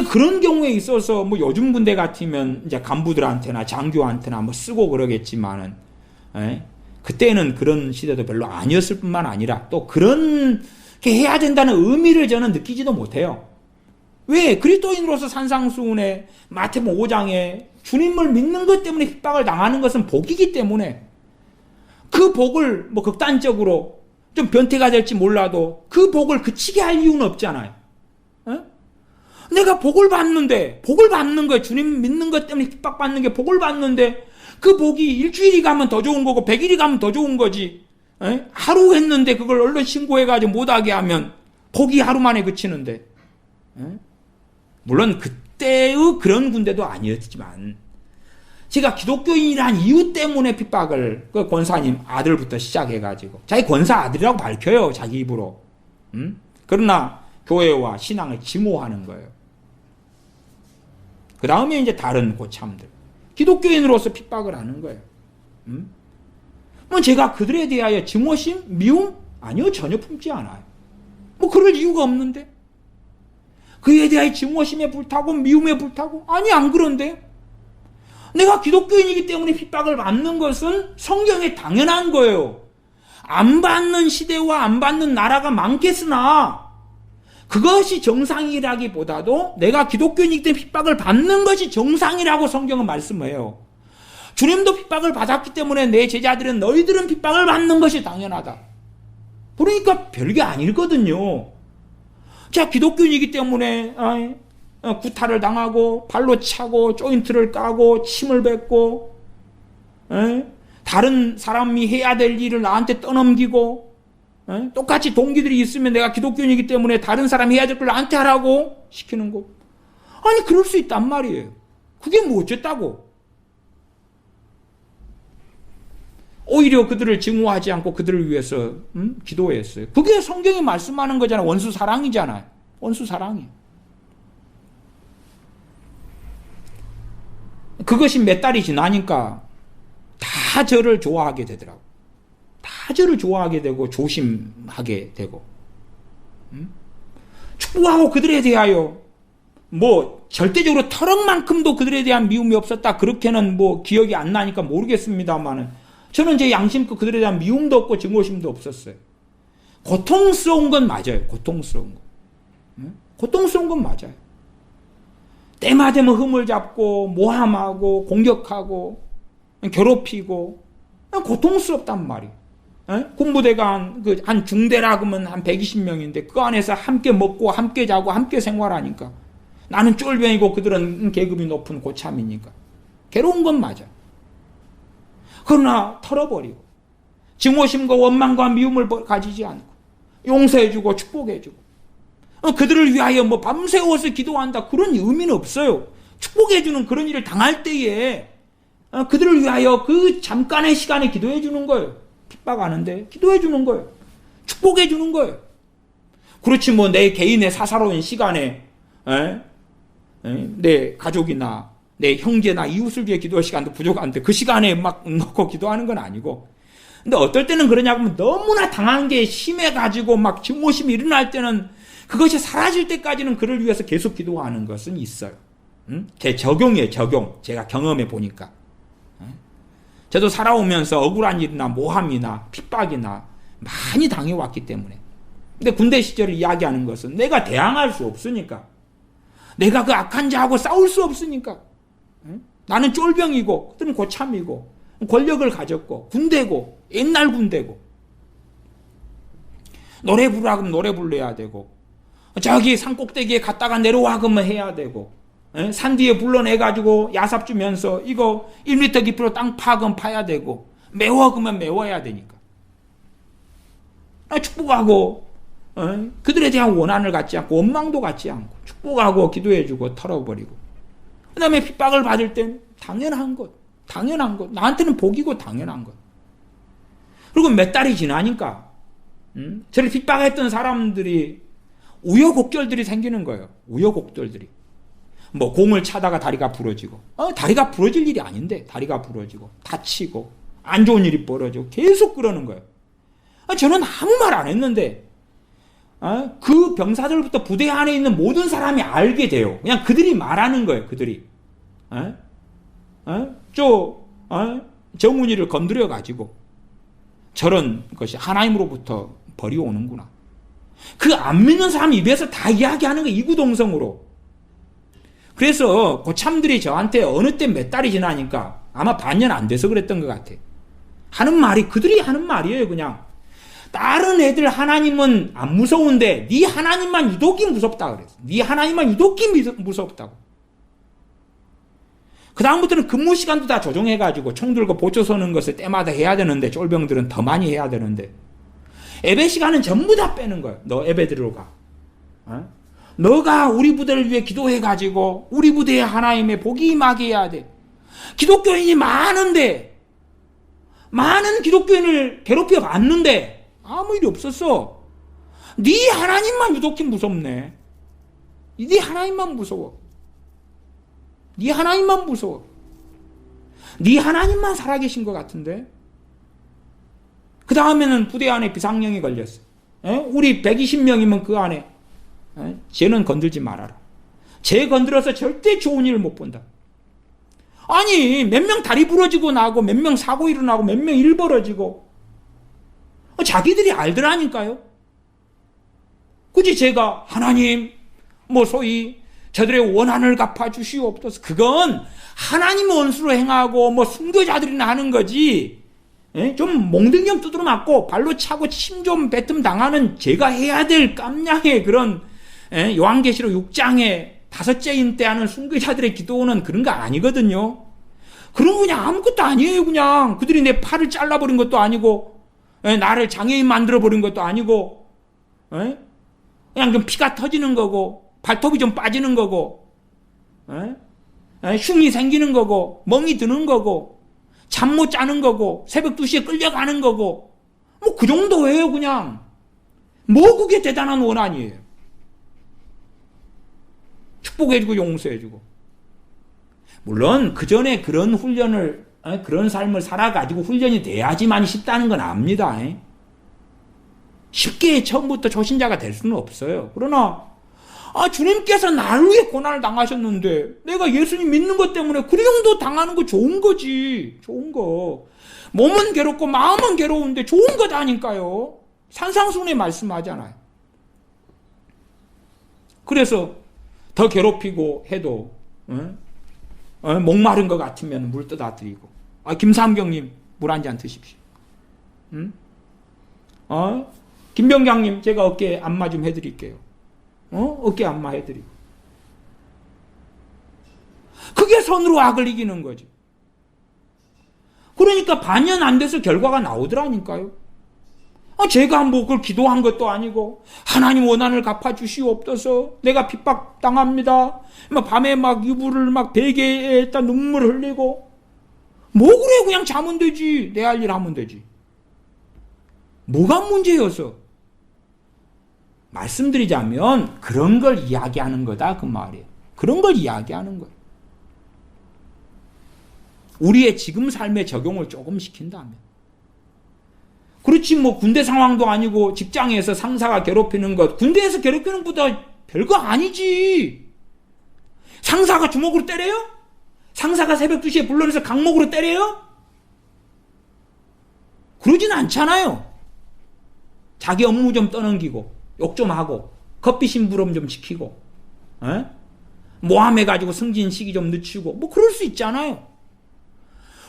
그런 경우에 있어서 뭐 요즘 군대 같으면 이제 간부들한테나 장교한테나 뭐 쓰고 그러겠지만은, 그때는 그런 시대도 별로 아니었을 뿐만 아니라 또 그렇게 해야 된다는 의미를 저는 느끼지도 못해요. 왜? 그리스도인으로서 산상수훈에 마태복음 5장에 주님을 믿는 것 때문에 핍박을 당하는 것은 복이기 때문에 그 복을 뭐 극단적으로 좀 변태가 될지 몰라도 그 복을 그치게 할 이유는 없잖아요. 내가 복을 받는 거예요. 주님 믿는 것 때문에 핍박받는 게 복을 받는데 그 복이 일주일이 가면 더 좋은 거고 100일이 가면 더 좋은 거지. 하루 했는데 그걸 언론 신고해가지고 못하게 하면 복이 하루 만에 그치는데. 물론 그때의 그런 군대도 아니었지만 제가 기독교인이란 이유 때문에 핍박을 그 권사님 아들부터 시작해가지고 자기 권사 아들이라고 밝혀요. 자기 입으로. 그러나 교회와 신앙을 증오하는 거예요. 그 다음에 이제 다른 고참들. 기독교인으로서 핍박을 하는 거예요. 뭐 제가 그들에 대하여 증오심, 미움? 아니요, 전혀 품지 않아요. 뭐 그럴 이유가 없는데. 그에 대하여 증오심에 불타고 미움에 불타고? 아니, 안 그런데. 내가 기독교인이기 때문에 핍박을 받는 것은 성경에 당연한 거예요. 안 받는 시대와 안 받는 나라가 많겠으나 그것이 정상이라기보다도 내가 기독교인이기 때문에 핍박을 받는 것이 정상이라고 성경은 말씀해요. 주님도 핍박을 받았기 때문에 내 제자들은 너희들은 핍박을 받는 것이 당연하다. 그러니까 별게 아니거든요. 자, 기독교인이기 때문에 구타를 당하고 발로 차고 조인트를 까고 침을 뱉고 다른 사람이 해야 될 일을 나한테 떠넘기고 똑같이 동기들이 있으면 내가 기독교인이기 때문에 다른 사람이 해야 될 걸 나한테 하라고 시키는 거. 아니, 그럴 수 있단 말이에요. 그게 뭐 어쨌다고. 오히려 그들을 증오하지 않고 그들을 위해서 기도했어요. 그게 성경이 말씀하는 거잖아요. 원수 사랑이잖아요. 원수 사랑이. 그것이 몇 달이 지나니까 다 저를 좋아하게 되더라고. 다 저를 좋아하게 되고 조심하게 되고. 축복하고 그들에 대하여 뭐 절대적으로 터럭만큼도 그들에 대한 미움이 없었다. 그렇게는 뭐 기억이 안 나니까 모르겠습니다만은 저는 제 양심껏 그들에 대한 미움도 없고 증오심도 없었어요. 고통스러운 건 맞아요. 고통스러운 거. 고통스러운 건 맞아요. 때마 되면 흠을 잡고 모함하고 공격하고 괴롭히고 고통스럽단 말이에요. 군부대가 한 중대라 그러면 한 120명인데 그 안에서 함께 먹고 함께 자고 함께 생활하니까 나는 쫄병이고 그들은 계급이 높은 고참이니까 괴로운 건 맞아. 그러나 털어버리고 증오심과 원망과 미움을 가지지 않고 용서해주고 축복해주고 그들을 위하여 뭐 밤새워서 기도한다 그런 의미는 없어요. 축복해주는 그런 일을 당할 때에 그들을 위하여 그 잠깐의 시간에 기도해주는 거예요. 핍박하는데 기도해주는 거예요. 축복해주는 거예요. 그렇지 뭐 내 개인의 사사로운 시간에 내 가족이나 내 형제나 이웃을 위해 기도할 시간도 부족한데 그 시간에 막 넣고 기도하는 건 아니고. 근데 어떨 때는 그러냐고 하면 너무나 당한 게 심해가지고 막 증오심이 일어날 때는 그것이 사라질 때까지는 그를 위해서 계속 기도하는 것은 있어요. 제 적용이에요, 적용. 제가 경험해 보니까. 저도 살아오면서 억울한 일이나 모함이나 핍박이나 많이 당해왔기 때문에. 근데 군대 시절을 이야기하는 것은 내가 대항할 수 없으니까. 내가 그 악한 자하고 싸울 수 없으니까. 나는 쫄병이고 그들은 고참이고 권력을 가졌고 군대고 옛날 군대고 노래 부르라 그러면 노래 불러야 되고 저기 산꼭대기에 갔다가 내려와 그러면 해야 되고 산 뒤에 불러내가지고 야삽 주면서 이거 1m 깊이로 땅 파건 파야 되고 메워 그러면 메워야 되니까. 축복하고 그들에 대한 원한을 갖지 않고 원망도 갖지 않고 축복하고 기도해주고 털어버리고 그 다음에 핍박을 받을 땐 당연한 것 나한테는 복이고 당연한 것. 그리고 몇 달이 지나니까 저를 핍박했던 사람들이 우여곡절들이 생기는 거예요. 우여곡절들이. 뭐 공을 차다가 다리가 부러지고 다리가 부러질 일이 아닌데 다리가 부러지고 다치고 안 좋은 일이 벌어지고 계속 그러는 거예요. 저는 아무 말 안 했는데 그 병사들부터 부대 안에 있는 모든 사람이 알게 돼요. 그냥 그들이 말하는 거예요. 그들이 정훈이를 건드려 가지고 저런 것이 하나님으로부터 벌이 오는구나. 그 안 믿는 사람 입에서 다 이야기하는 거예요. 이구동성으로. 그래서 고참들이 저한테 어느 때 몇 달이 지나니까 아마 반년 안 돼서 그랬던 것 같아요. 하는 말이 그들이 하는 말이에요. 그냥 다른 애들 하나님은 안 무서운데 네 하나님만 유독이 무섭다 그랬어. 네 하나님만 유독이 무섭다고. 그 다음부터는 근무 시간도 다 조정해가지고 총 들고 보초 서는 것을 때마다 해야 되는데 쫄병들은 더 많이 해야 되는데 예배 시간은 전부 다 빼는 거예요. 너 예배 드리러 가. 너가 우리 부대를 위해 기도해가지고 우리 부대에 하나님의 복이 임하게 해야 돼. 기독교인이 많은데 많은 기독교인을 괴롭혀 봤는데 아무 일이 없었어. 네 하나님만 유독히 무섭네. 네 하나님만 무서워. 네 하나님만 무서워. 네 하나님만 살아계신 것 같은데. 그 다음에는 부대 안에 비상령이 걸렸어. 우리 120명이면 그 안에 쟤는 건들지 말아라. 쟤 건드려서 절대 좋은 일을 못 본다. 아니 몇 명 다리 부러지고 나고 몇 명 사고 일어나고 몇 명 일 벌어지고 자기들이 알더라니까요. 굳이 제가 하나님 뭐 소위 저들의 원한을 갚아주시옵소서. 그건 하나님 원수로 행하고 뭐 순교자들이나 하는 거지. 좀 몽둥이형 두드려 맞고 발로 차고 침 좀 뱉음 당하는 제가 해야 될 깜냥의 그런 요한계시록 6장에 5째인 때 하는 순교자들의 기도는 그런 거 아니거든요. 그런 거 그냥 아무것도 아니에요. 그냥 그들이 내 팔을 잘라버린 것도 아니고 나를 장애인 만들어버린 것도 아니고 그냥 좀 피가 터지는 거고 발톱이 좀 빠지는 거고 흉이 생기는 거고 멍이 드는 거고 잠 못 자는 거고 새벽 2시에 끌려가는 거고 뭐 그 정도예요. 그냥 뭐 그게 대단한 원한이에요. 축복해주고 용서해주고. 물론 그 전에 그런 훈련을 그런 삶을 살아가지고 훈련이 돼야지만 쉽다는 건 압니다. 쉽게 처음부터 초신자가 될 수는 없어요. 그러나 주님께서 나를 위해 고난을 당하셨는데 내가 예수님 믿는 것 때문에 그 정도 당하는 거 좋은 거지. 좋은 거. 몸은 괴롭고 마음은 괴로운데 좋은 거다니까요. 산상수훈에 말씀하잖아요. 그래서 더 괴롭히고 해도 목마른 것 같으면 물 떠다 드리고. 김삼경님 물 한 잔 드십시오. 김병장님 제가 어깨에 안마 좀 해드릴게요. 어깨 안마 해드리고. 그게 선으로 악을 이기는 거지. 그러니까 반년 안 돼서 결과가 나오더라니까요. 제가 뭐 그걸 기도한 것도 아니고 하나님 원한을 갚아주시옵소서. 내가 핍박당합니다. 밤에 막 이불을 막 베개에다 눈물 흘리고 뭐 그래 그냥 자면 되지. 내 할 일 하면 되지. 뭐가 문제여서. 말씀드리자면 그런 걸 이야기하는 거다 그 말이에요. 그런 걸 이야기하는 거예요. 우리의 지금 삶에 적용을 조금 시킨다면. 그렇지 뭐 군대 상황도 아니고 직장에서 상사가 괴롭히는 것, 군대에서 괴롭히는 것보다 별거 아니지. 상사가 주먹으로 때려요? 상사가 새벽 2시에 불러내서 강목으로 때려요? 그러진 않잖아요. 자기 업무 좀 떠넘기고 욕 좀 하고 커피 심부름 좀 시키고 모함해가지고 승진 시기 좀 늦추고 뭐 그럴 수 있잖아요.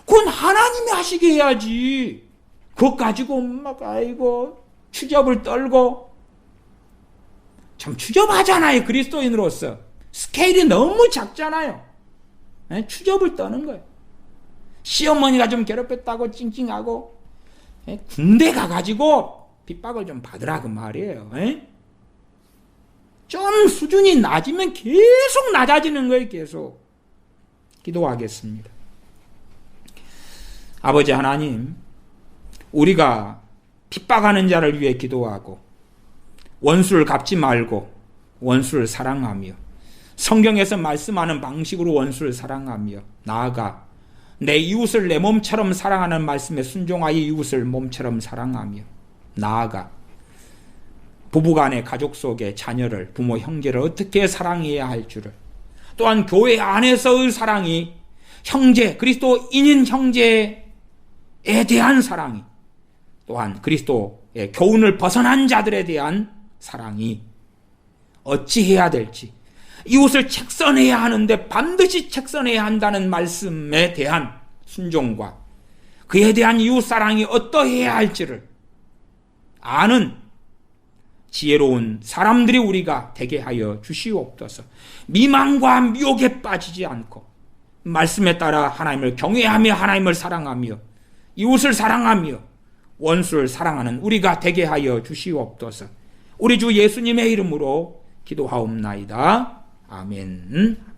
그건 하나님이 하시게 해야지. 그것 가지고 막 추접을 떨고. 참 추접하잖아요. 그리스도인으로서 스케일이 너무 작잖아요. 추접을 떠는 거예요. 시어머니가 좀 괴롭혔다고 찡찡하고 군대 가가지고 핍박을 좀 받으라 그 말이에요. 좀 수준이 낮으면 계속 낮아지는 거예요. 계속. 기도하겠습니다. 아버지 하나님, 우리가 핍박하는 자를 위해 기도하고 원수를 갚지 말고 원수를 사랑하며 성경에서 말씀하는 방식으로 원수를 사랑하며 나아가 내 이웃을 내 몸처럼 사랑하는 말씀에 순종하여 이웃을 몸처럼 사랑하며 나아가 부부간의 가족 속의 자녀를 부모 형제를 어떻게 사랑해야 할 줄을 또한 교회 안에서의 사랑이 형제 그리스도인인 형제에 대한 사랑이 또한 그리스도의 교훈을 벗어난 자들에 대한 사랑이 어찌해야 될지 이웃을 책선해야 하는데 반드시 책선해야 한다는 말씀에 대한 순종과 그에 대한 이웃사랑이 어떠해야 할지를 아는 지혜로운 사람들이 우리가 되게 하여 주시옵소서. 미망과 미혹에 빠지지 않고 말씀에 따라 하나님을 경외하며 하나님을 사랑하며 이웃을 사랑하며 원수를 사랑하는 우리가 되게 하여 주시옵소서. 우리 주 예수님의 이름으로 기도하옵나이다. 아멘.